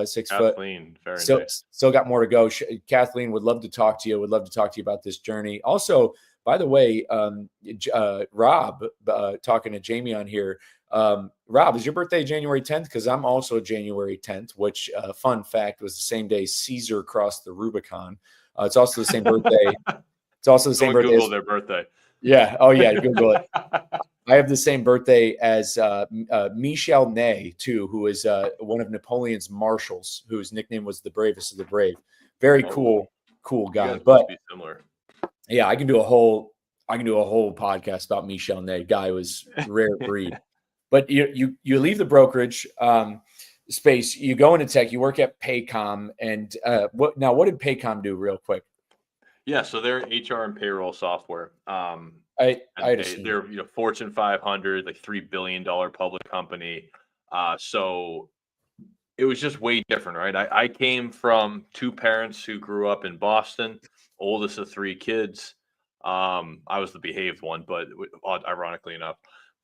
A: 6
B: Kathleen,
A: foot. Still got more to go. Kathleen, would love to talk to you. Would love to talk to you about this journey. Also, by the way, Rob, talking to Jamie on here. Rob, is your birthday January 10th? Because I'm also January 10th, which, fun fact, was the same day Caesar crossed the Rubicon. It's also the same birthday. It's also the same birthday.
B: Google their birthday.
A: Yeah. Oh, yeah. Google it. I have the same birthday as Michel Ney, too, who is one of Napoleon's marshals, whose nickname was the bravest of the brave. Very cool guy. But
B: similar.
A: Yeah, I can do a whole podcast about Michel Ney. Guy was rare breed. But you leave the brokerage space, you go into tech, you work at Paycom, and what did Paycom do real quick?
B: Yeah, so they're HR and payroll software.
A: They're
B: Fortune 500, like $3 billion public company. So it was just way different, right? I came from two parents who grew up in Boston, oldest of three kids. I was the behaved one, but ironically enough.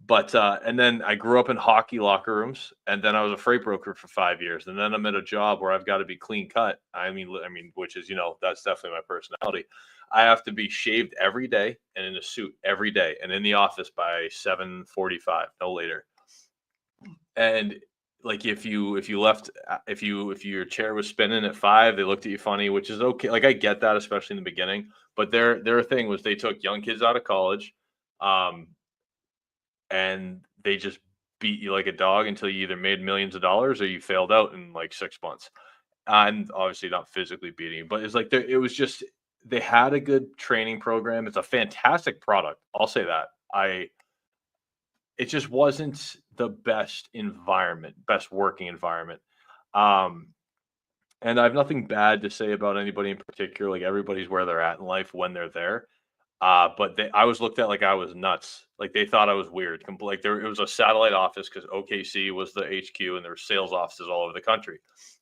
B: But and then I grew up in hockey locker rooms, and then I was a freight broker for 5 years, and then I'm at a job where I've got to be clean cut. I mean, which is, that's definitely my personality. I have to be shaved every day and in a suit every day, and in the office by 7:45, no later. And like if your chair was spinning at 5, they looked at you funny, which is okay. Like I get that, especially in the beginning. But their thing was they took young kids out of college, um, and they just beat you like a dog until you either made millions of dollars or you failed out in like 6 months. And obviously not physically beating you, but it's like it was just they had a good training program. It's a fantastic product. I'll say that. It just wasn't the best environment, best working environment. Um, and I have nothing bad to say about anybody in particular. Like everybody's where they're at in life when they're there. But I was looked at like I was nuts. Like they thought I was weird. Like it was a satellite office because OKC was the HQ and there were sales offices all over the country.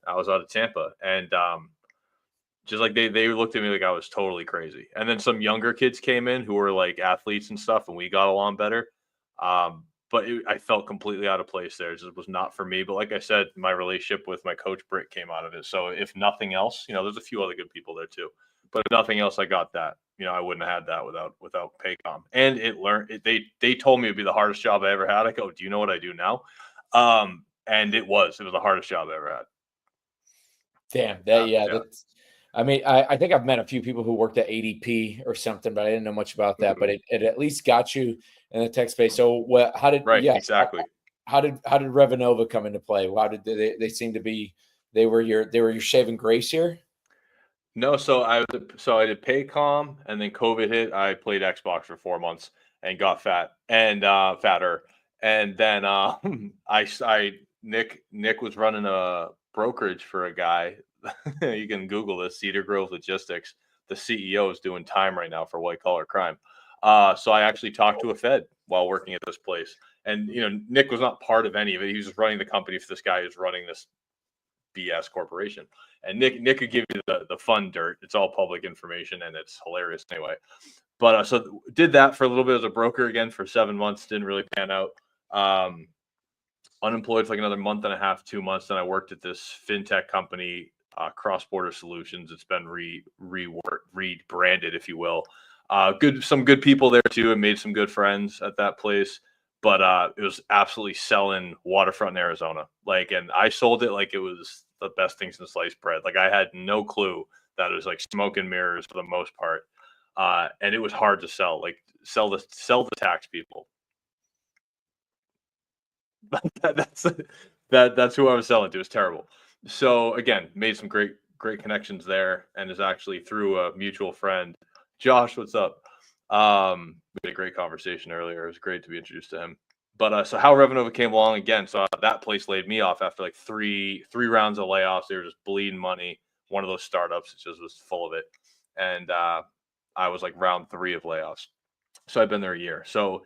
B: I was out of Tampa, and just like they looked at me like I was totally crazy. And then some younger kids came in who were like athletes and stuff, and we got along better. But I felt completely out of place there. It just was not for me. But like I said, my relationship with my coach Britt came out of it. So if nothing else, there's a few other good people there too. But if nothing else, I got that. I wouldn't have had that without Paycom. And they told me it'd be the hardest job I ever had. I go, do you know what I do now? And it was the hardest job I ever had.
A: Damn, that's. I mean, I think I've met a few people who worked at ADP or something, but I didn't know much about that. But it at least got you in the tech space. So how did
B: exactly.
A: How did Revanova come into play? How did they seem to be? They were your saving grace here.
B: No, so I did Paycom, and then COVID hit. I played Xbox for 4 months and got fat and fatter, and then Nick was running a brokerage for a guy. You can Google this, Cedar Grove Logistics. The CEO is doing time right now for white collar crime. So I actually talked to a Fed while working at this place, and Nick was not part of any of it. He was just running the company for this guy who's running this BS corporation. And Nick could give you the fun dirt. It's all public information, and it's hilarious anyway. But so did that for a little bit as a broker again for 7 months. Didn't really pan out. Unemployed for like another month and a half, 2 months. Then I worked at this fintech company, Cross Border Solutions. It's been rebranded, if you will. Some good people there too, and made some good friends at that place. But it was absolutely selling waterfront in Arizona. And I sold it like it was the best things in sliced bread. Like I had no clue that it was like smoke and mirrors for the most part. And it was hard to sell. Like sell the tax people. that's who I was selling to. It's terrible. So again, made some great connections there, and is actually through a mutual friend. Josh, what's up? We had a great conversation earlier. It was great to be introduced to him. But so how Revanova came along again. So that place laid me off after like three rounds of layoffs. They were just bleeding money. One of those startups, it just was full of it. And I was like round 3 of layoffs. So I've been there a year. So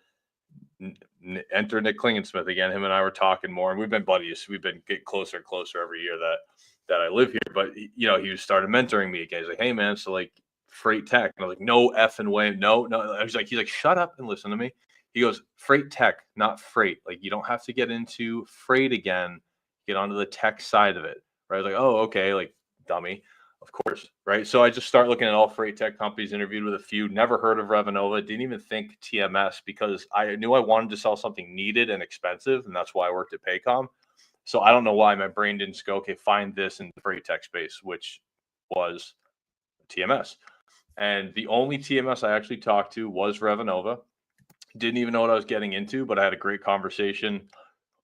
B: enter Nick Klingensmith again. Him and I were talking more, and we've been buddies. We've been getting closer and closer every year that I live here. But he started mentoring me again. He's like, "Hey man, so like freight tech," and I was like, "No effing way, no." He's like, "Shut up and listen to me." He goes, "Freight tech, not freight. Like you don't have to get into freight again. Get onto the tech side of it." Right? I was like, "Oh, okay." Like dummy. Of course, right? So I just start looking at all freight tech companies, interviewed with a few, never heard of Revanova, didn't even think TMS because I knew I wanted to sell something needed and expensive, and that's why I worked at Paycom. So I don't know why my brain didn't go, okay, find this in the freight tech space, which was TMS. And the only TMS I actually talked to was Revanova. Didn't even know what I was getting into, but I had a great conversation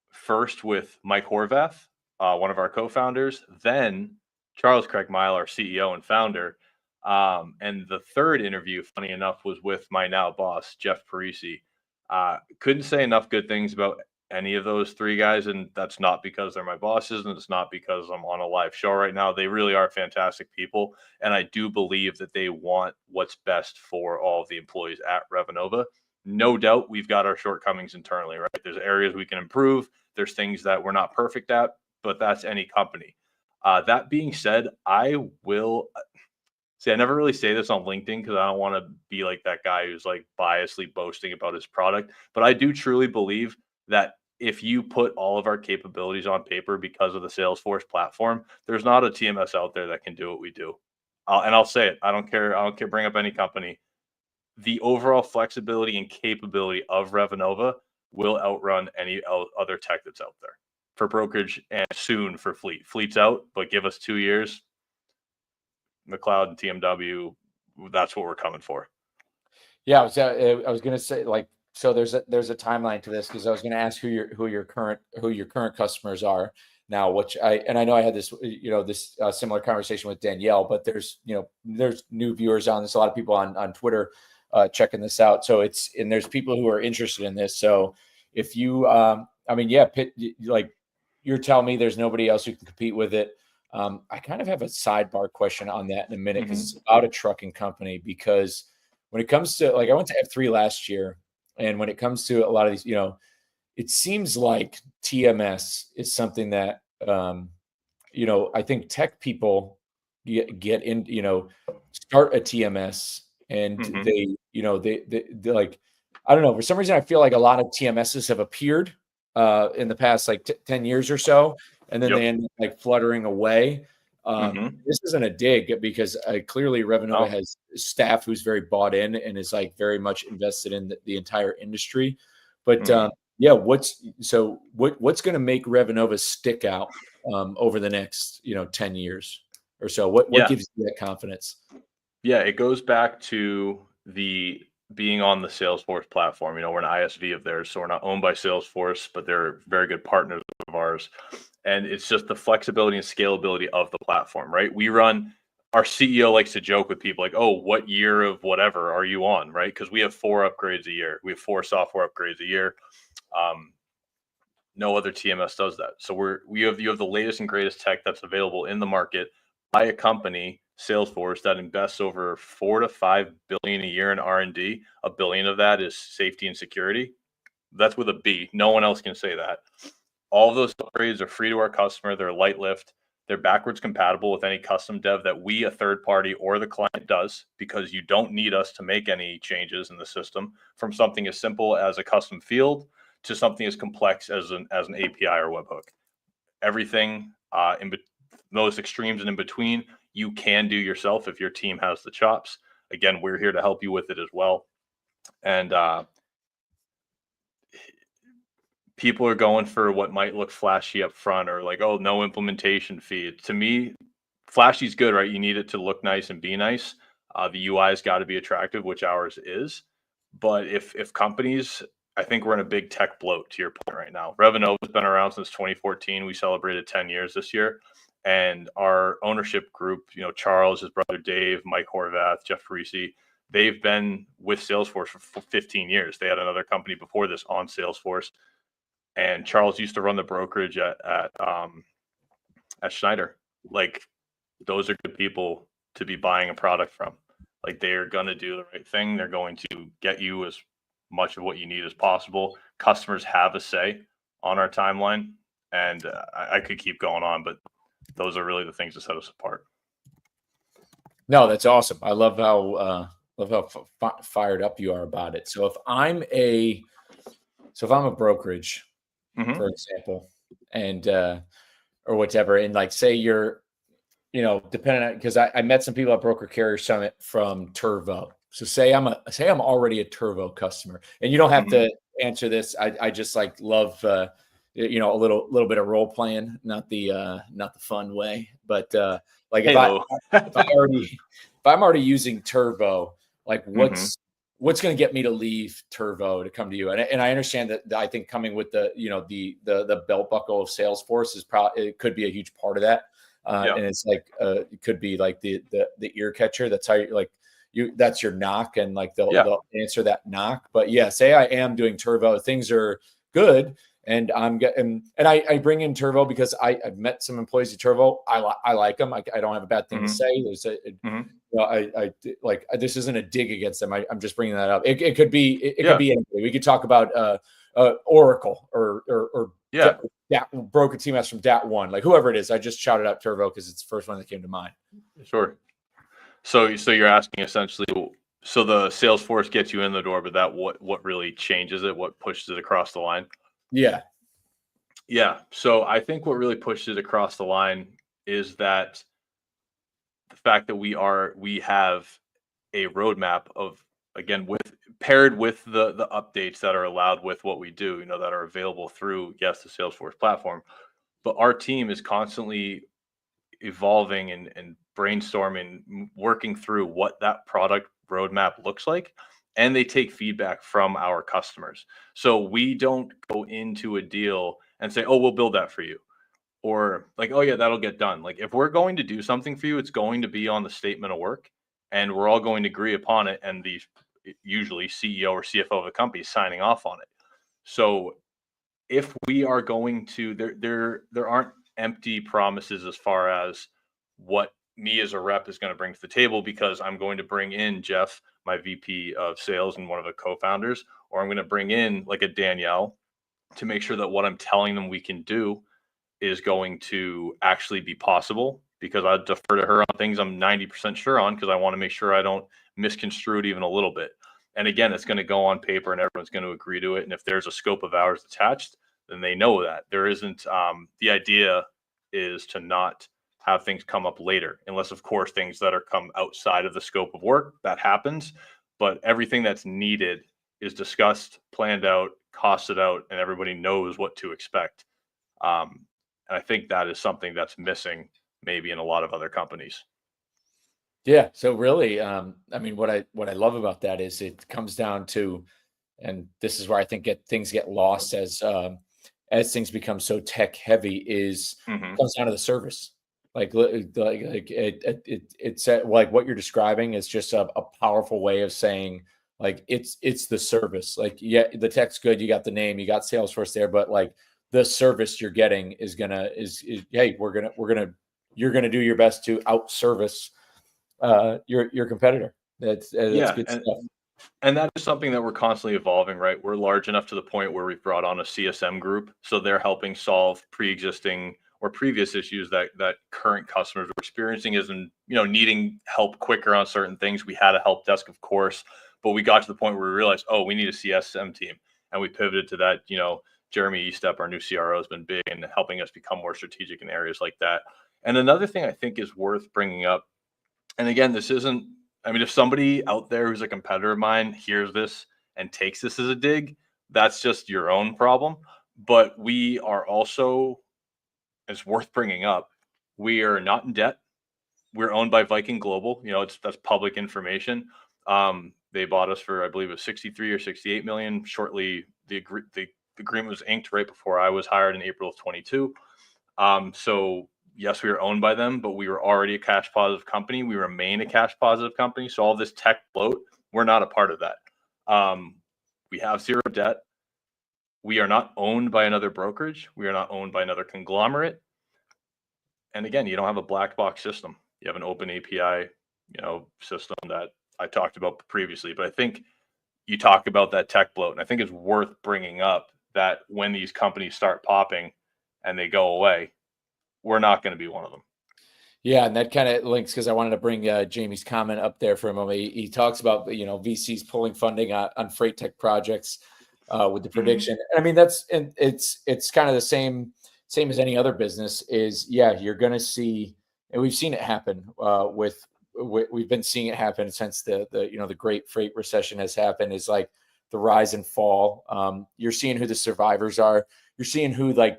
B: first with Mike Horvath, one of our co-founders, then Charles Craigmile, our CEO and founder. And the third interview, funny enough, was with my now boss, Jeff Parisi. Couldn't say enough good things about any of those 3 guys. And that's not because they're my bosses, and it's not because I'm on a live show right now. They really are fantastic people. And I do believe that they want what's best for all of the employees at Revanova. No doubt we've got our shortcomings internally, right? There's areas we can improve. There's things that we're not perfect at, but that's any company. That being said, I will see. I never really say this on LinkedIn because I don't want to be like that guy who's like biasly boasting about his product. But I do truly believe that if you put all of our capabilities on paper because of the Salesforce platform, there's not a TMS out there that can do what we do. And I'll say it. I don't care. Bring up any company. The overall flexibility and capability of Revanova will outrun any other tech that's out there for brokerage and soon for fleet. Fleet's out, but give us 2 years. McLeod and TMW, that's what we're coming for.
A: Yeah, I was going to say, like, so there's a timeline to this, because I was going to ask who your current customers are now, which I know I had this this similar conversation with Danielle, but there's new viewers on this, a lot of people on Twitter checking this out, so there's people who are interested in this. So if you like, you're telling me there's nobody else who can compete with it. I kind of have a sidebar question on that in a minute, because it's about a trucking company. Because when it comes to, like, I went to F3 last year, and when it comes to a lot of these, it seems like TMS is something that, I think tech people get in, start a TMS, and they like, I don't know, for some reason, I feel like a lot of TMSs have appeared in the past, like 10 years or so, and then they end up like fluttering away. This isn't a dig, because clearly Revenova has staff who's very bought in and is like very much invested in the entire industry. But what's going to make Revenova stick out over the next 10 years or so? What gives you that confidence?
B: Yeah, it goes back to the being on the Salesforce platform. We're an ISV of theirs, so we're not owned by Salesforce, but they're very good partners of ours. And it's just the flexibility and scalability of the platform, right? Our CEO likes to joke with people like, oh, what year of whatever are you on, right? Because we have 4 upgrades a year. We have 4 software upgrades a year. No other TMS does that. So you have the latest and greatest tech that's available in the market by a company, Salesforce, that invests over 4 to 5 billion a year in R&D. $1 billion of that is safety and security. That's with a B. No one else can say that. All of those upgrades are free to our customer. They're light lift. They're backwards compatible with any custom dev that we, a third party, or the client does, because you don't need us to make any changes in the system, from something as simple as a custom field to something as complex as an API or webhook. Everything those extremes and in between, you can do yourself if your team has the chops. Again, we're here to help you with it as well. And people are going for what might look flashy up front, or like, oh, no implementation fee. To me, flashy is good, right? You need it to look nice and be nice. The UI's got to be attractive, which ours is. But if companies, I think we're in a big tech bloat, to your point right now. Revenova's been around since 2014. We celebrated 10 years this year. And our ownership group, Charles, his brother Dave, Mike Horvath, Jeff Parisi, they've been with Salesforce for 15 years. They had another company before this on Salesforce. And Charles used to run the brokerage at Schneider. Like, those are good people to be buying a product from. Like, they're going to do the right thing. They're going to get you as much of what you need as possible. Customers have a say on our timeline. And I could keep going on, but those are really the things that set us apart.
A: No, that's awesome. I love how fired up you are about it. So if I'm a brokerage, for example, and or whatever, and like, say you're, depending on, because I met some people at Broker Carrier Summit from Turvo. So say I'm already a Turvo customer, and you don't have to answer this. I just like love a little bit of role playing, not the fun way, but like if I'm already using Turvo, like what's going to get me to leave Turvo to come to you? And I understand that I think coming with the belt buckle of Salesforce is probably, it could be a huge part of that. And it's like it could be like the ear catcher. That's how that's your knock, and like they'll answer that knock. But yeah, say I am doing Turvo, things are good. And I bring in Turvo because I've met some employees at Turvo. I like them. I don't have a bad thing to say. There's I like, this isn't a dig against them. I'm just bringing that up. It could be could be anybody. We could talk about Oracle or broker TMS from DAT1, like whoever it is. I just shouted out Turvo because it's the first one that came to mind.
B: Sure. So you're asking essentially, so the Salesforce gets you in the door, but that what really changes it? What pushes it across the line? Yeah. So I think what really pushes it across the line is that the fact that we have a roadmap of, again, paired with the updates that are allowed with what we do, that are available through, the Salesforce platform. but our team is constantly evolving and brainstorming, working through what that product roadmap looks like. And they take feedback from our customers. So we don't go into a deal and say, oh, we'll build that for you. Or like, oh, yeah, that'll get done. Like, if we're going to do something for you, it's going to be on the statement of work and we're all going to agree upon it. And the usually CEO or CFO of the company is signing off on it. So if we are going to, there aren't empty promises as far as what me as a rep is going to bring to the table, because I'm going to bring in Jeff, my VP of sales and one of the co-founders, or I'm going to bring in like a Danielle to make sure that what I'm telling them we can do is going to actually be possible, because I defer to her on things I'm 90% sure on, because I want to make sure I don't misconstrue it even a little bit. And again, it's going to go on paper and everyone's going to agree to it. And if there's a scope of hours attached, then they know that there isn't. The idea is to not have things come up later, unless, of course, things that are come outside of the scope of work, that happens. But everything that's needed is discussed, planned out, costed out, and everybody knows what to expect. And I think that is something that's missing maybe in a lot of other companies.
A: Yeah. So really, I mean, what I love about that is it comes down to, and this is where I think things get lost as things become so tech heavy, is
B: Mm-hmm.
A: comes down to the service. It's like what you're describing is just a powerful way of saying, like, it's the service. Like, yeah, the tech's good, you got the name, you got Salesforce there, but like the service you're getting is hey, you're gonna do your best to out service your competitor. That's
B: Yeah,
A: good stuff.
B: and that is something that we're constantly evolving, right? We're large enough to the point where we've brought on a CSM group, so they're helping solve pre-existing or previous issues that current customers were experiencing, as in, needing help quicker on certain things. We had a help desk, of course, but we got to the point where we realized, oh, we need a CSM team, and we pivoted to that. Jeremy Estep, our new CRO, has been big in helping us become more strategic in areas like that. And another thing I think is worth bringing up, and again, this isn't, I mean, if somebody out there who's a competitor of mine hears this and takes this as a dig, that's just your own problem. But we are also, it's worth bringing up, we are not in debt. We're owned by Viking Global. That's public information. They bought us for, I believe, it was 63 or 68 million. Shortly, the agreement was inked right before I was hired in April of 22. So yes, we are owned by them, but we were already a cash positive company. We remain a cash positive company. So all this tech bloat, we're not a part of that. We have zero debt. We are not owned by another brokerage. We are not owned by another conglomerate. And again, you don't have a black box system. You have an open API, system that I talked about previously. But I think you talk about that tech bloat, and I think it's worth bringing up that when these companies start popping and they go away, we're not going to be one of them.
A: Yeah, and that kind of links, because I wanted to bring Jamie's comment up there for a moment. He talks about VCs pulling funding on freight tech projects with the prediction. Mm-hmm. I mean, it's kind of the same as any other business. Is, yeah, you're going to see, and we've seen it happen we've been seeing it happen since the great freight recession has happened. Is like the rise and fall. You're seeing who the survivors are. You're seeing who's the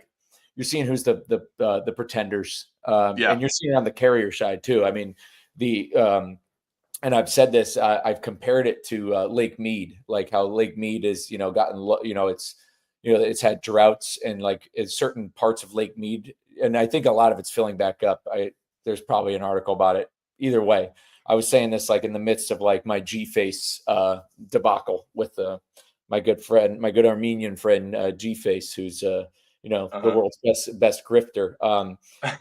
A: pretenders. And you're seeing it on the carrier side too. I mean, and I've said this, I've compared it to Lake Mead, like how Lake Mead is, it's had droughts, and like in certain parts of Lake Mead, and I think a lot of it's filling back up. There's probably an article about it. Either way, I was saying this like in the midst of like my G-Face debacle with my good Armenian friend G-Face, who's the world's best grifter,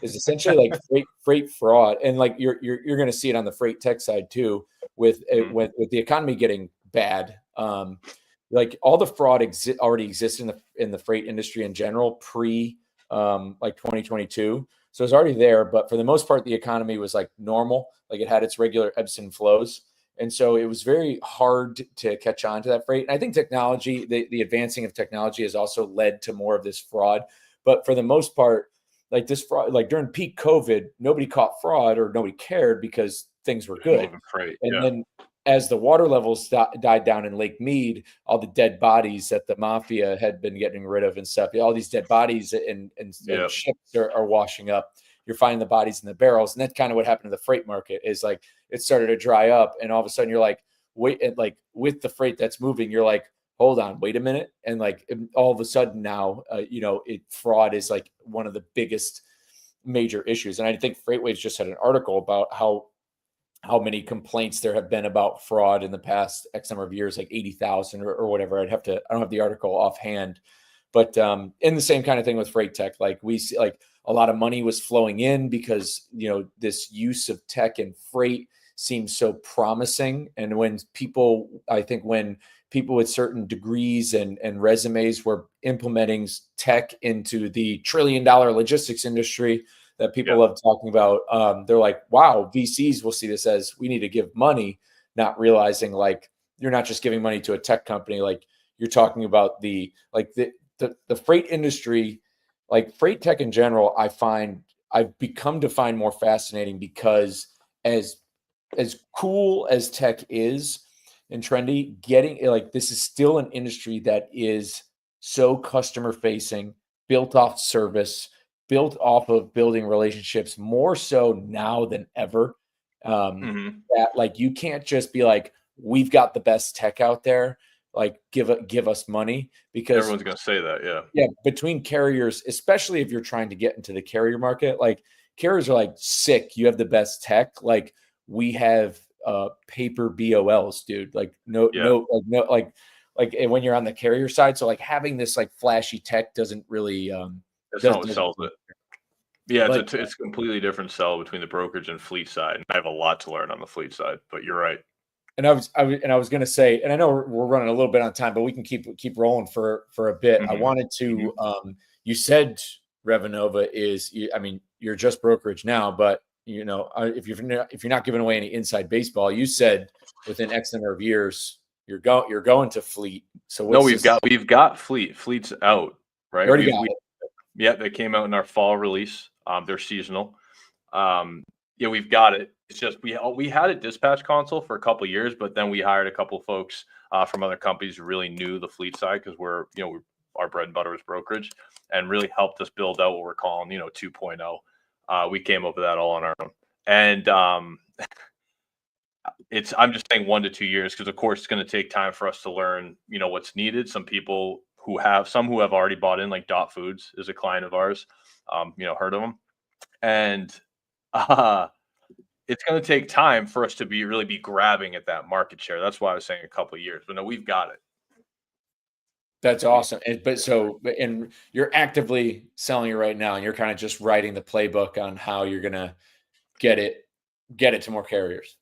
A: is essentially like freight fraud. And like you're going to see it on the freight tech side too, with the economy getting bad. Like all the fraud already exists in the freight industry in general pre like 2022. So it's already there, but for the most part, the economy was like normal, like it had its regular ebbs and flows. And so it was very hard to catch on to that freight. And I think technology, the advancing of technology has also led to more of this fraud. But for the most part, like this fraud, like during peak COVID, nobody caught fraud or nobody cared because things were good.
B: Freight,
A: and then as the water levels died down in Lake Mead, all the dead bodies that the mafia had been getting rid of and stuff, all these dead bodies and ships are washing up. You're finding the bodies in the barrels. And that's kind of what happened to the freight market, is like it started to dry up. And all of a sudden you're like, wait, and like with the freight that's moving, you're like, hold on, wait a minute. And like all of a sudden now, fraud is like one of the biggest major issues. And I think FreightWaves just had an article about how many complaints there have been about fraud in the past X number of years, like 80,000 or whatever. I don't have the article offhand, but in the same kind of thing with freight tech, like we see like a lot of money was flowing in because, this use of tech and freight seems so promising. And when people with certain degrees and resumes were implementing tech into the $1 trillion logistics industry that people love talking about, they're like, wow, VCs will see this as we need to give money, not realizing like you're not just giving money to a tech company. Like you're talking about the freight industry, like freight tech in general. I've become to find more fascinating because as cool as tech is and trendy, this is still an industry that is so customer facing, built off service, built off of building relationships more so now than ever. That like you can't just be like, we've got the best tech out there, like give us money, because
B: everyone's going to say that.
A: Yeah. Between carriers, especially if you're trying to get into the carrier market, like carriers are like, sick, you have the best tech. Like we have paper BOLs, dude. Like and when you're on the carrier side. So like having this like flashy tech doesn't really
B: that's not what sells it. Yeah, it's a completely different sell between the brokerage and fleet side. And I have a lot to learn on the fleet side, but you're right.
A: And I was going to say, and I know we're running a little bit on time, but we can keep rolling for a bit. I wanted to, you said Revenova is, you're just brokerage now, but if you're not giving away any inside baseball, you said within X number of years you're going to fleet. So
B: we've got fleet. Fleet's out, right? Yeah, they came out in our fall release. They're seasonal. We've got it. It's just we had a dispatch console for a couple of years, but then we hired a couple of folks from other companies who really knew the fleet side, because our bread and butter is brokerage, and really helped us build out what we're calling 2.0. We came up with that all on our own, and I'm just saying 1 to 2 years, because of course it's going to take time for us to learn what's needed. Some who have already bought in, like Dot Foods is a client of ours, heard of them, and it's going to take time for us to really be grabbing at that market share. That's why I was saying a couple of years, but no, we've got it.
A: That's awesome. And you're actively selling it right now, and you're kind of just writing the playbook on how you're going to get it to more carriers.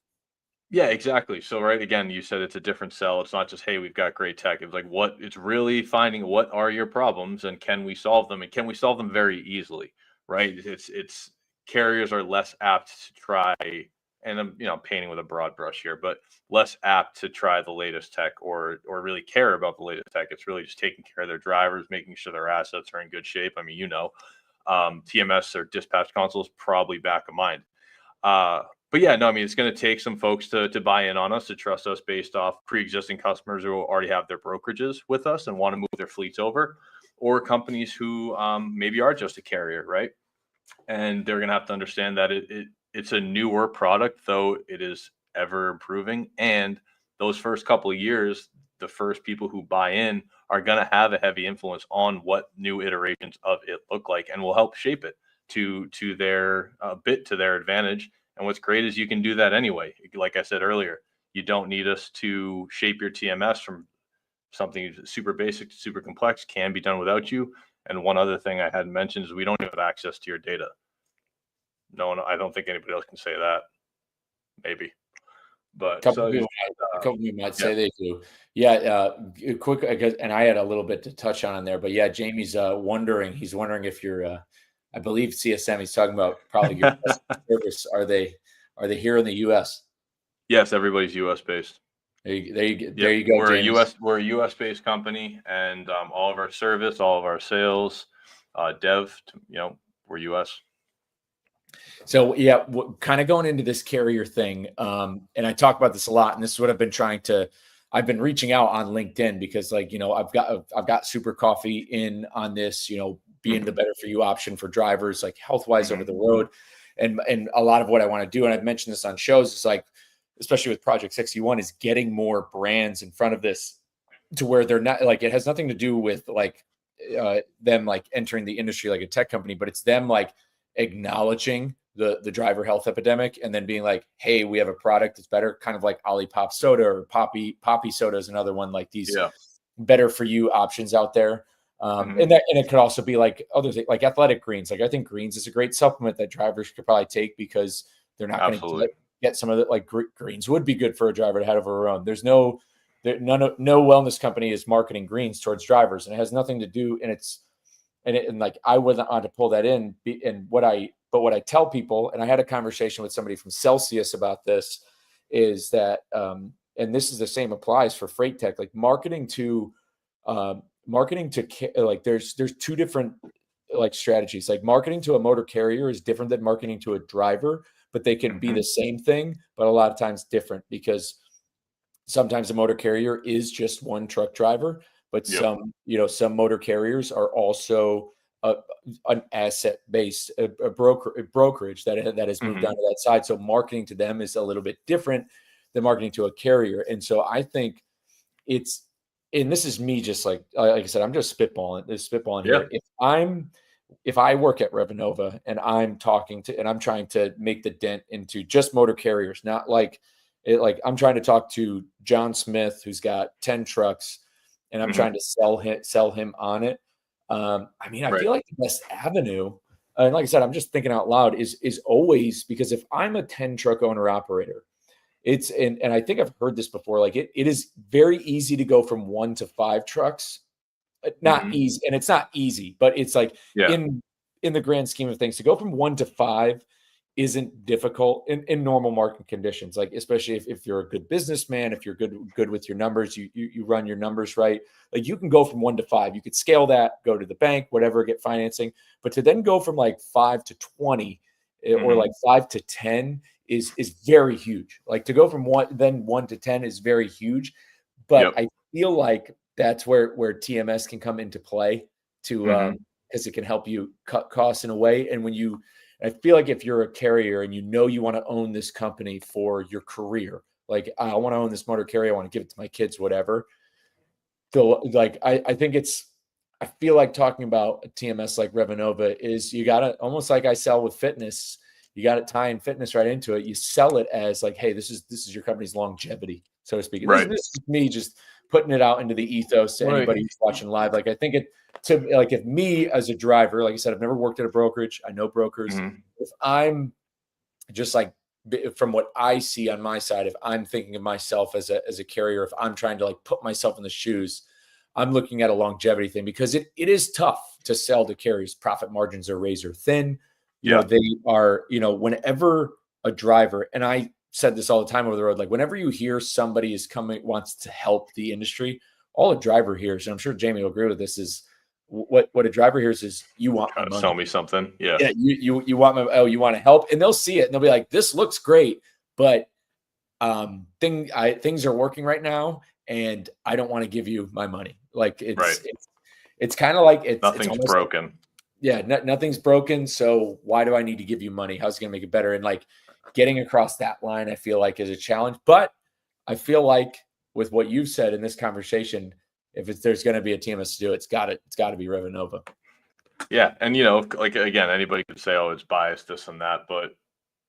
B: Yeah, exactly. So, right, again, you said it's a different sell. It's not just, hey, we've got great tech. It's like, it's really finding what are your problems and can we solve them? And can we solve them very easily, right? It's carriers are less apt to try, and I'm painting with a broad brush here, but less apt to try the latest tech or really care about the latest tech. It's really just taking care of their drivers, making sure their assets are in good shape. TMS or dispatch console is probably back of mind. But yeah, no, it's going to take some folks to buy in on us, to trust us based off pre-existing customers who already have their brokerages with us and want to move their fleets over, or companies who maybe are just a carrier, right? And they're going to have to understand that it's a newer product, though it is ever improving. And those first couple of years, the first people who buy in are going to have a heavy influence on what new iterations of it look like, and will help shape it to their to their advantage. And what's great is you can do that anyway. Like I said earlier, you don't need us to shape your TMS from something super basic to super complex. Can be done without you. And one other thing I hadn't mentioned is we don't have access to your data. No, I don't think anybody else can say that. Maybe, but
A: a couple of people might say they do. Yeah, quick, I guess, and I had a little bit to touch on there, but yeah, Jamie's wondering. He's wondering if you're, I believe CSM. He's talking about probably your service. Are they here in the U.S.?
B: Yes, everybody's U.S. based.
A: There you go.
B: We're a U.S. based company, and all of our service, all of our sales, dev, we're U.S.
A: So yeah, kind of going into this carrier thing, and I talk about this a lot, and this is what I've been reaching out on LinkedIn because, like, I've got Super Coffee in on this, being the
B: Mhm,
A: better for you option for drivers, like health wise over
B: mhm.
A: the road, and a lot of what I want to do, and I've mentioned this on shows, is like, especially with Project 61, is getting more brands in front of this to where they're not like, it has nothing to do with like them like entering the industry like a tech company, but it's them like acknowledging the driver health epidemic and then being like, hey, we have a product that's better, kind of like Olipop soda, or Poppy soda is another one, like these
B: Yeah.
A: better for you options out there.
B: Mhm.
A: And it could also be like other things like athletic greens. Like I think greens is a great supplement that drivers could probably take because they're not going to
B: Absolutely.
A: get some of it. Like greens would be good for a driver to have of her own. There's no no wellness company is marketing greens towards drivers, and it has nothing to do. And like I wasn't on to pull that in. And what I tell people, and I had a conversation with somebody from Celsius about this, is that and this is the same applies for freight tech, like like there's two different like strategies. Like marketing to a motor carrier is different than marketing to a driver, but they can be
B: Mhm.
A: the same thing, but a lot of times different, because sometimes a motor carrier is just one truck driver, but
B: Yep.
A: some motor carriers are also a, an asset based a brokerage that has moved on
B: Mhm.
A: to that side. So marketing to them is a little bit different than marketing to a carrier. And so I think it's, and this is me just like I said, I'm just spitballing
B: Yeah.
A: here. If I work at Revanova and I'm trying to make the dent into just motor carriers, not like like I'm trying to talk to John Smith, who's got 10 trucks, and I'm
B: Mhm.
A: trying to sell him on it. I mean, I
B: Right.
A: feel like the best avenue, and like I said, I'm just thinking out loud, is always, because if I'm a 10 truck owner operator, and I think I've heard this before, like it is very easy to go from 1 to 5 trucks. Not
B: Mhm.
A: easy, and it's not easy, but it's like
B: Yeah.
A: in in the grand scheme of things, to go from 1 to 5 isn't difficult in normal market conditions. Like especially if you're a good businessman, if you're good with your numbers, you run your numbers right. Like you can go from 1 to 5. You could scale that, go to the bank, whatever, get financing. But to then go from like 5 to 20 or
B: Mhm.
A: like 5 to 10 is very huge. Like to go from 1 to 10 is very huge. But
B: Yep.
A: I feel like that's where TMS can come into play to
B: Mhm.
A: because it can help you cut costs in a way. And I feel like if you're a carrier and you want to own this company for your career, like I want to own this motor carrier, I want to give it to my kids, whatever. So like I feel like talking about a TMS like Revanova is, you got to, almost like I sell with fitness, you got to tie in fitness right into it. You sell it as like, hey, this is your company's longevity, so to speak. And
B: Right.
A: this is me just putting it out into the ethos to
B: Right.
A: anybody who's watching live. Like I think it to like, if me as a driver, like I said, I've never worked at a brokerage. I know brokers.
B: Mhm.
A: If I'm just like from what I see on my side, if I'm thinking of myself as a carrier, if I'm trying to like put myself in the shoes, I'm looking at a longevity thing, because it is tough to sell to carriers. Profit margins are razor thin.
B: Yeah.
A: They are, whenever a driver, and I said this all the time over the road, like whenever you hear somebody is coming, wants to help the industry, all a driver hears, and I'm sure Jamie will agree with this, is what a driver hears is, you want my
B: Trying to
A: money.
B: sell me something. Yeah.
A: Yeah, you want my, oh, you want to help, and they'll see it and they'll be like, this looks great, but things are working right now, and I don't want to give you my money. Like
B: Right.
A: it's kind of like it's
B: Nothing's
A: almost like,
B: broken.
A: yeah, nothing's broken, so why do I need to give you money? How's it gonna make it better? And like getting across that line, I feel like, is a challenge. But I feel like with what you've said in this conversation, if there's going to be a TMS to do it, it's got to be Revanova.
B: Yeah. And like again, anybody could say, "Oh, it's biased, this and that," but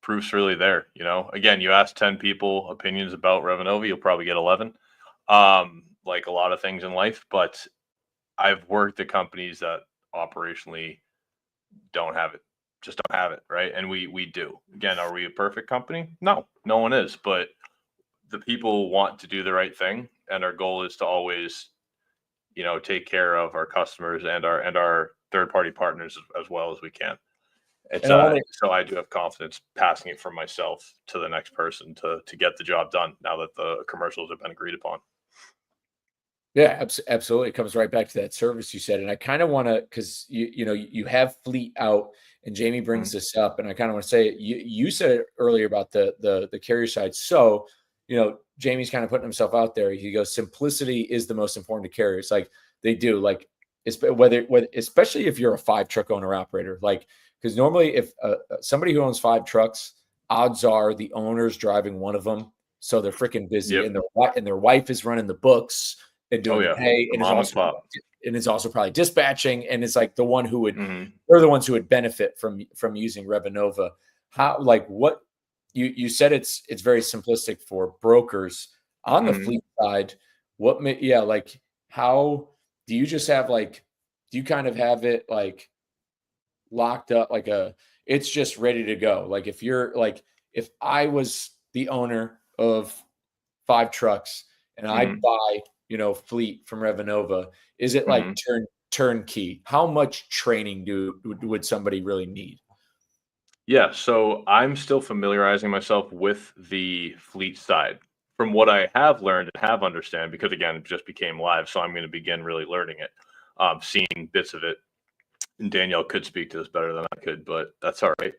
B: proof's really there. Again, you ask 10 people opinions about Revanova, you'll probably get 11. Like a lot of things in life, but I've worked at companies that operationally don't have it, just don't have it, right? And we do. Again, are we a perfect company? No, no one is, but the people want to do the right thing, and our goal is to always, take care of our customers and our third party partners as well as we can. It's
A: And I want to,
B: so I do have confidence passing it from myself to the next person to get the job done now that the commercials have been agreed upon.
A: yeah, absolutely. It comes right back to that service you said, and I kind of want to, because you have fleet out, and Jamie brings this up, and I kind of want to say it. You said it earlier about the carrier side. So, Jamie's kind of putting himself out there. He goes, simplicity is the most important to carriers. Like they do, like whether especially if you're a 5 truck owner operator, like because normally if somebody who owns 5 trucks, odds are the owner's driving one of them, so they're freaking busy,
B: Yep.
A: and their wife is running the books and doing the pay,
B: The mom and pop.
A: and is also probably dispatching, and it's like the one who would
B: Mhm.
A: they're the ones who would benefit from using Revenova. How, like, what you said, it's very simplistic for brokers on the fleet side. Like, how do you just have, like, do you kind of have it like locked up, like it's just ready to go? Like if you're like, if I was the owner of 5 trucks and I buy, fleet from Revenova, is it like turnkey? How much training would somebody really need?
B: Yeah, so I'm still familiarizing myself with the fleet side. From what I have learned and have understand, because again, it just became live, so I'm going to begin really learning it, seeing bits of it. And Danielle could speak to this better than I could, but that's all right.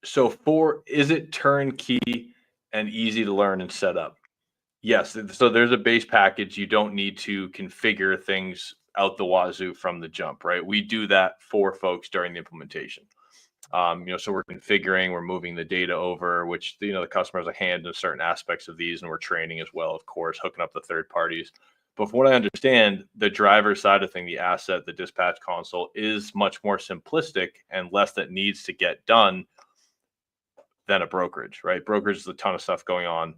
B: So is it turnkey and easy to learn and set up? Yes. So there's a base package. You don't need to configure things out the wazoo from the jump, right? We do that for folks during the implementation. So we're configuring, we're moving the data over, which, the customer has a hand in certain aspects of these, and we're training as well, of course, hooking up the third parties. But from what I understand, the driver side of thing, the asset, the dispatch console is much more simplistic and less that needs to get done than a brokerage, right? Brokerage is a ton of stuff going on.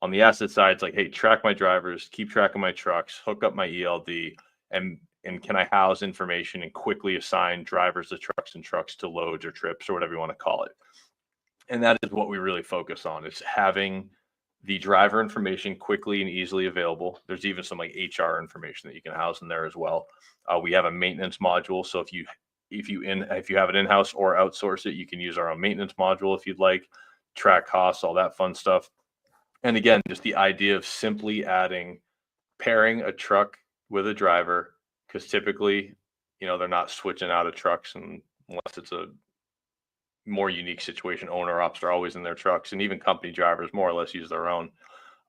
B: On the asset side, it's like, hey, track my drivers, keep track of my trucks, hook up my ELD, and can I house information and quickly assign drivers to trucks and trucks to loads or trips or whatever you want to call it. And that is what we really focus on, is having the driver information quickly and easily available. There's even some like HR information that you can house in there as well. We have a maintenance module, so if you have it in-house or outsource it, you can use our own maintenance module if you'd like, track costs, all that fun stuff. And again, just the idea of simply pairing a truck with a driver, because typically, they're not switching out of trucks unless it's a more unique situation. Owner ops are always in their trucks, and even company drivers more or less use their own.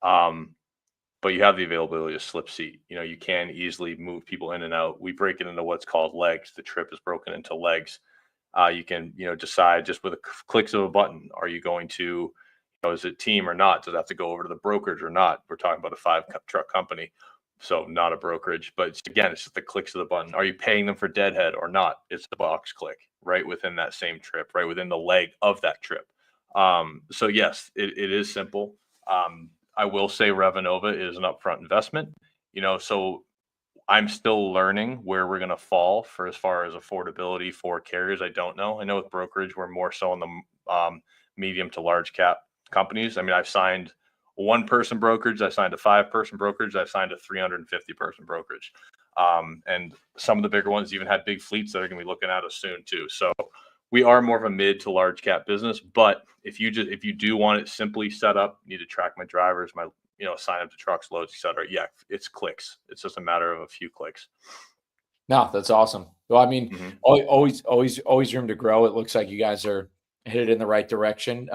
B: But you have the availability of slip seat. You can easily move people in and out. We break it into what's called legs. The trip is broken into legs. You can, decide just with clicks of a button, are you going to, is it team or not? Does it have to go over to the brokerage or not? We're talking about a 5 truck company, so not a brokerage. But it's just the clicks of the button. Are you paying them for deadhead or not? It's the box click right within that same trip, right within the leg of that trip. So yes, it is simple. I will say Revenova is an upfront investment, so I'm still learning where we're going to fall for as far as affordability for carriers. I don't know. I know with brokerage, we're more so in the medium to large cap companies. I mean, I've signed a 1-person brokerage. I signed a 5-person brokerage. I've signed a 350-person brokerage. And some of the bigger ones even had big fleets that are going to be looking at us soon too. So we are more of a mid to large cap business. But if you do want it simply set up, need to track my drivers, sign up to trucks, loads, etc. Yeah, it's clicks. It's just a matter of a few clicks.
A: No, that's awesome. Well, I mean, always room to grow. It looks like you guys are headed in the right direction.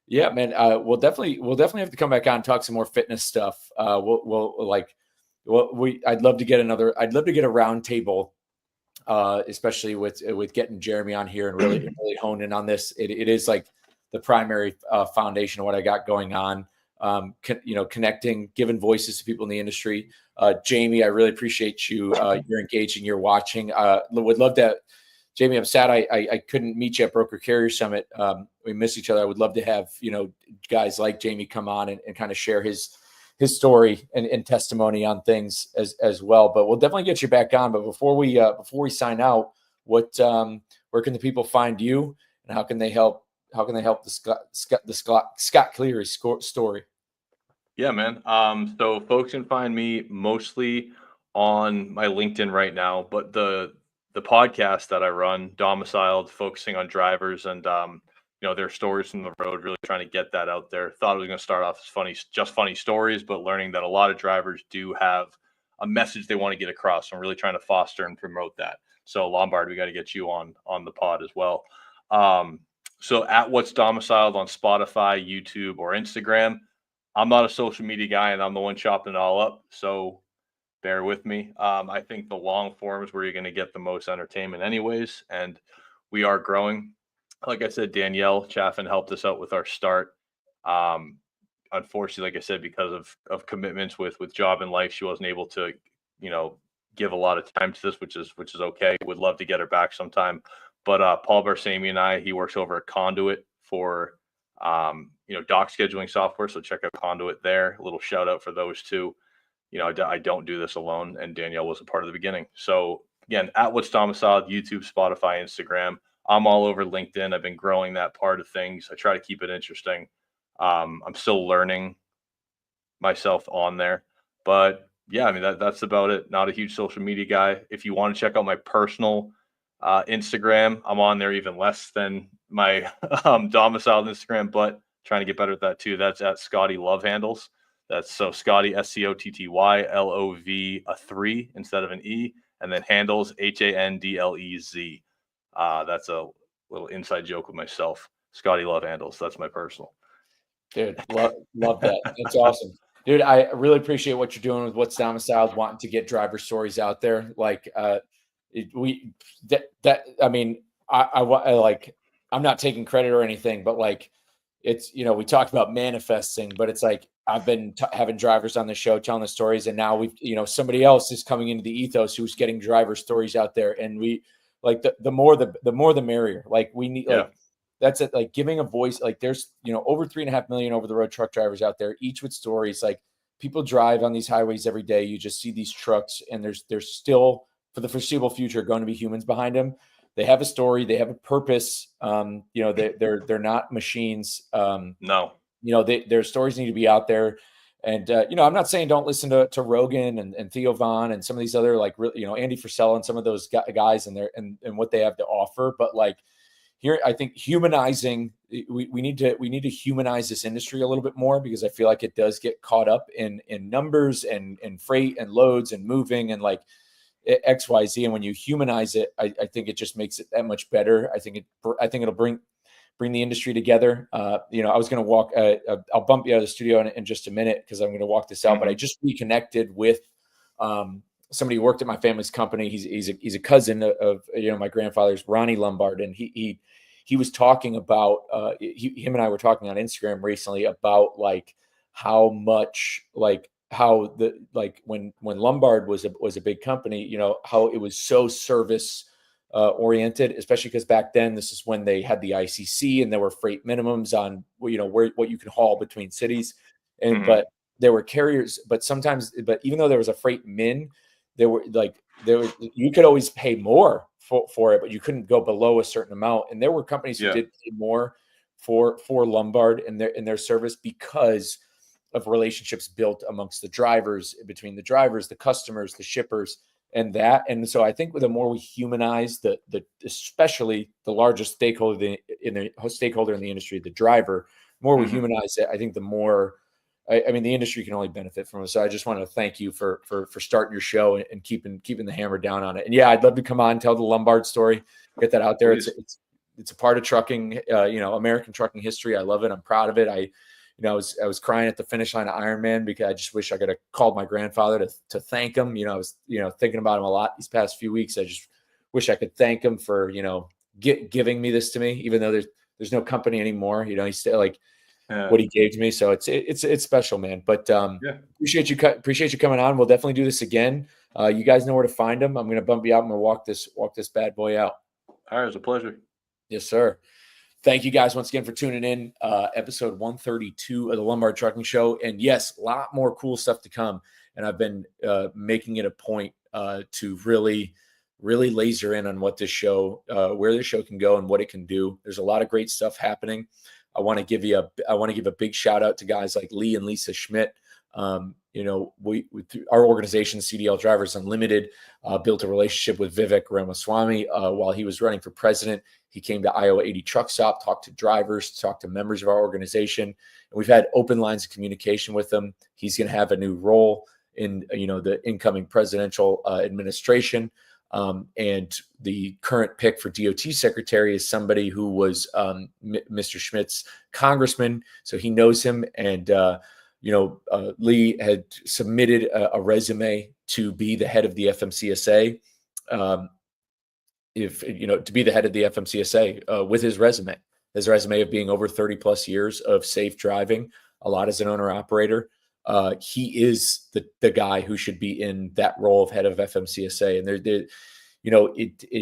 A: Yeah, man. We'll definitely have to come back on and talk some more fitness stuff. I'd love to get a round table, especially with getting Jeremy on here and really hone in on this. It is like the primary foundation of what I got going on. Connecting, giving voices to people in the industry. Jamie, I really appreciate you. You're engaging, you're watching. Would love to, Jamie, I'm sad I couldn't meet you at Broker Carrier Summit. We miss each other. I would love to have, guys like Jamie come on and kind of share his story and testimony on things as well. But we'll definitely get you back on. But before we sign out, where can the people find you, and how can they help the Scott Cleary story?
B: Yeah, man. So folks can find me mostly on my LinkedIn right now, but the podcast that I run, domiciled, focusing on drivers and their stories from the road, really trying to get that out there. Thought it was going to start off as funny stories, but learning that a lot of drivers do have a message they want to get across. So I'm really trying to foster and promote that. So Lombard, we got to get you on the pod as well. So at What's Domiciled on Spotify, YouTube, or Instagram. I'm not a social media guy, and I'm the one chopping it all up. So bear with me. I think the long form is where you're going to get the most entertainment, anyways. And we are growing. Like I said, Danielle Chaffin helped us out with our start. Unfortunately, like I said, because of commitments with job and life, she wasn't able to, give a lot of time to this, which is okay. Would love to get her back sometime. But Paul Barsamy and he works over at Conduit for doc scheduling software. So check out Conduit there. A little shout out for those two. I don't do this alone, and Danielle was a part of the beginning. So again, at What's Domiciled, YouTube, Spotify, Instagram. I'm all over LinkedIn. I've been growing that part of things. I try to keep it interesting. I'm still learning myself on there, but yeah, I mean that's about it. Not a huge social media guy. If you want to check out my personal Instagram, I'm on there even less than my domiciled Instagram, but trying to get better at that too. That's at Scotty Love Handles. That's so Scotty SCOTTYLOV a 3 instead of an E, and then handles HANDLEZ. That's a little inside joke with myself. Scotty Love Handles. That's my personal.
A: Dude, love that. That's awesome. Dude, I really appreciate what you're doing with What's Domiciled, wanting to get driver stories out there. Like, I mean, I like, I'm not taking credit or anything, but like, it's, we talked about manifesting, but it's like, I've been having drivers on the show telling the stories, and now we've, somebody else is coming into the ethos who's getting driver stories out there. And we like the more the merrier. Like we need, like, that's it. Like giving a voice, like there's, over 3.5 million over the road truck drivers out there, each with stories. Like people drive on these highways every day. You just see these trucks, and there's still, for the foreseeable future, going to be humans behind them. They have a story, they have a purpose. They're not machines.
B: No,
A: their stories need to be out there. And, I'm not saying don't listen to Rogan and Theo Von and some of these other, like, Andy Frisella and some of those guys and what they have to offer. But like, here, I think humanizing, we need to humanize this industry a little bit more, because I feel like it does get caught up in numbers and freight and loads and moving and like XYZ. And when you humanize it, I think it just makes it that much better. I think it'll bring the industry together. I was going to walk, I'll bump you out of the studio in just a minute, because I'm going to walk this out, but I just reconnected with, somebody who worked at my family's company. He's a cousin of my grandfather's, Ronnie Lombard, and he was talking about him and I were talking on Instagram recently about like how much, like how when Lombard was a big company, how it was so service oriented, especially because back then this is when they had the ICC and there were freight minimums on what you can haul between cities, and but there were carriers, but even though there was a freight min, you could always pay more for it, but you couldn't go below a certain amount. And there were companies who did pay more for Lombard and their service, because of relationships built amongst the drivers, between the drivers, the customers, the shippers, and so I think the more we humanize especially the largest stakeholder in the industry, the driver, the more we humanize it, I think the more. I mean, the industry can only benefit from it. So I just want to thank you for starting your show and keeping the hammer down on it. And yeah, I'd love to come on, tell the Lombard story, get that out there. It's a part of trucking, American trucking history. I love it. I'm proud of it. I was crying at the finish line of Ironman, because I just wish I could have called my grandfather to thank him. I was, thinking about him a lot these past few weeks. I just wish I could thank him for, giving me this to me, even though there's no company anymore. He's still like, what he gave to me. So it's special, man. But appreciate you coming on. We'll definitely do this again. You guys know where to find him. I'm going to bump you out. I'm going to walk this bad boy out.
B: All right. It was a pleasure.
A: Yes, sir. Thank you guys once again for tuning in. Episode 132 of the Lombard Trucking Show. And yes, a lot more cool stuff to come. And I've been making it a point to really laser in on what this show, where this show can go and what it can do. There's a lot of great stuff happening. I want to give a big shout out to guys like Lee and Lisa Schmidt. Our organization, CDL Drivers Unlimited, built a relationship with Vivek Ramaswamy while he was running for president. He came to Iowa 80 Truck Stop, talked to drivers, talked to members of our organization, and we've had open lines of communication with him. He's going to have a new role in the incoming presidential administration. And the current pick for DOT secretary is somebody who was Mr. Schmidt's congressman, so he knows him. And Lee had submitted a resume to be the head of the FMCSA. To be the head of the FMCSA with his resume of being over 30 plus years of safe driving, a lot as an owner operator. He is the guy who should be in that role of head of FMCSA. And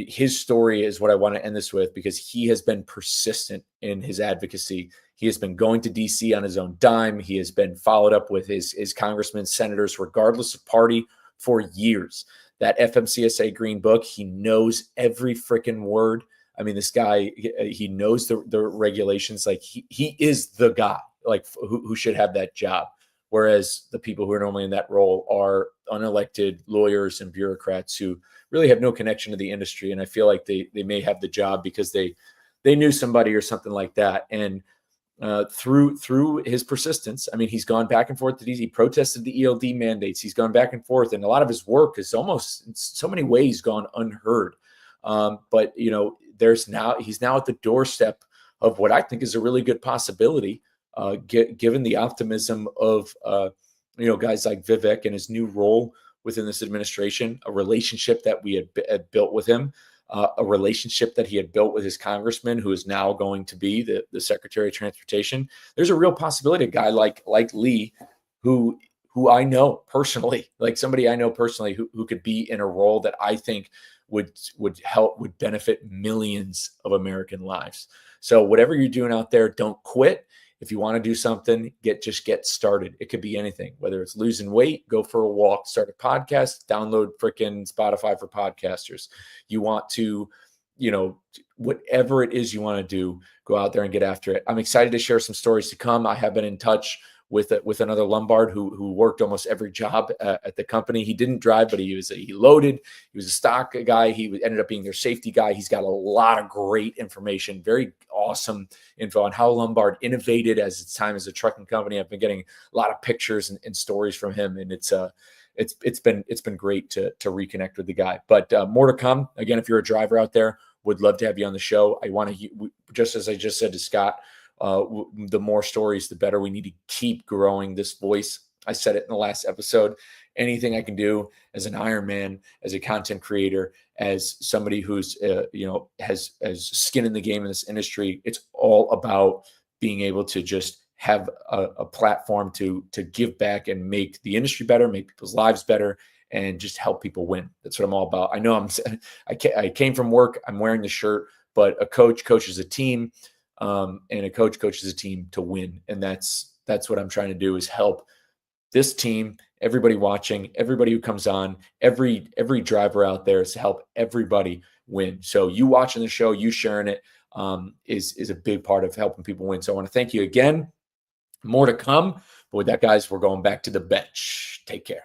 A: his story is what I want to end this with, because he has been persistent in his advocacy. He has been going to DC on his own dime. He has been followed up with his congressmen, senators, regardless of party, for years. That FMCSA Green Book, he knows every freaking word. I mean, this guy, he knows the regulations. Like he is the guy, like who should have that job. Whereas the people who are normally in that role are unelected lawyers and bureaucrats who really have no connection to the industry. And I feel like they may have the job because they knew somebody or something like that. And through his persistence, I mean, he's gone back and forth to DC. He protested the ELD mandates. He's gone back and forth, and a lot of his work is almost in so many ways gone unheard. But he's now at the doorstep of what I think is a really good possibility, given the optimism of guys like Vivek and his new role within this administration, a relationship that we had built with him, a relationship that he had built with his congressman, who is now going to be the Secretary of Transportation. There's a real possibility a guy like Lee, who I know personally, like somebody I know personally who could be in a role that I think would benefit millions of American lives. So whatever you're doing out there, don't quit. If you want to do something, just get started. It could be anything, whether it's losing weight, go for a walk, start a podcast, download freaking Spotify for podcasters. You want to, whatever it is you want to do, go out there and get after it. I'm excited to share some stories to come. I have been in touch with another Lombard who worked almost every job at the company. He didn't drive, but he loaded. He was a stock guy. He ended up being their safety guy. He's got a lot of great information, very awesome info on how Lombard innovated as its time as a trucking company. I've been getting a lot of pictures and stories from him, and it's been great to reconnect with the guy. But more to come. Again, if you're a driver out there, would love to have you on the show. I want to, just as I just said to Scott, the more stories, the better. We need to keep growing this voice. I said it in the last episode. Anything I can do as an Ironman, as a content creator, as somebody who's has skin in the game in this industry, it's all about being able to just have a platform to give back and make the industry better, make people's lives better, and just help people win. That's what I'm all about. I know I came from work. I'm wearing the shirt, but a coach coaches a team. And a coach coaches a team to win. And that's what I'm trying to do, is help this team, everybody watching, everybody who comes on, every driver out there, is to help everybody win. So you watching the show, you sharing it, is a big part of helping people win. So I want to thank you again. More to come. But with that, guys, we're going back to the bench. Take care.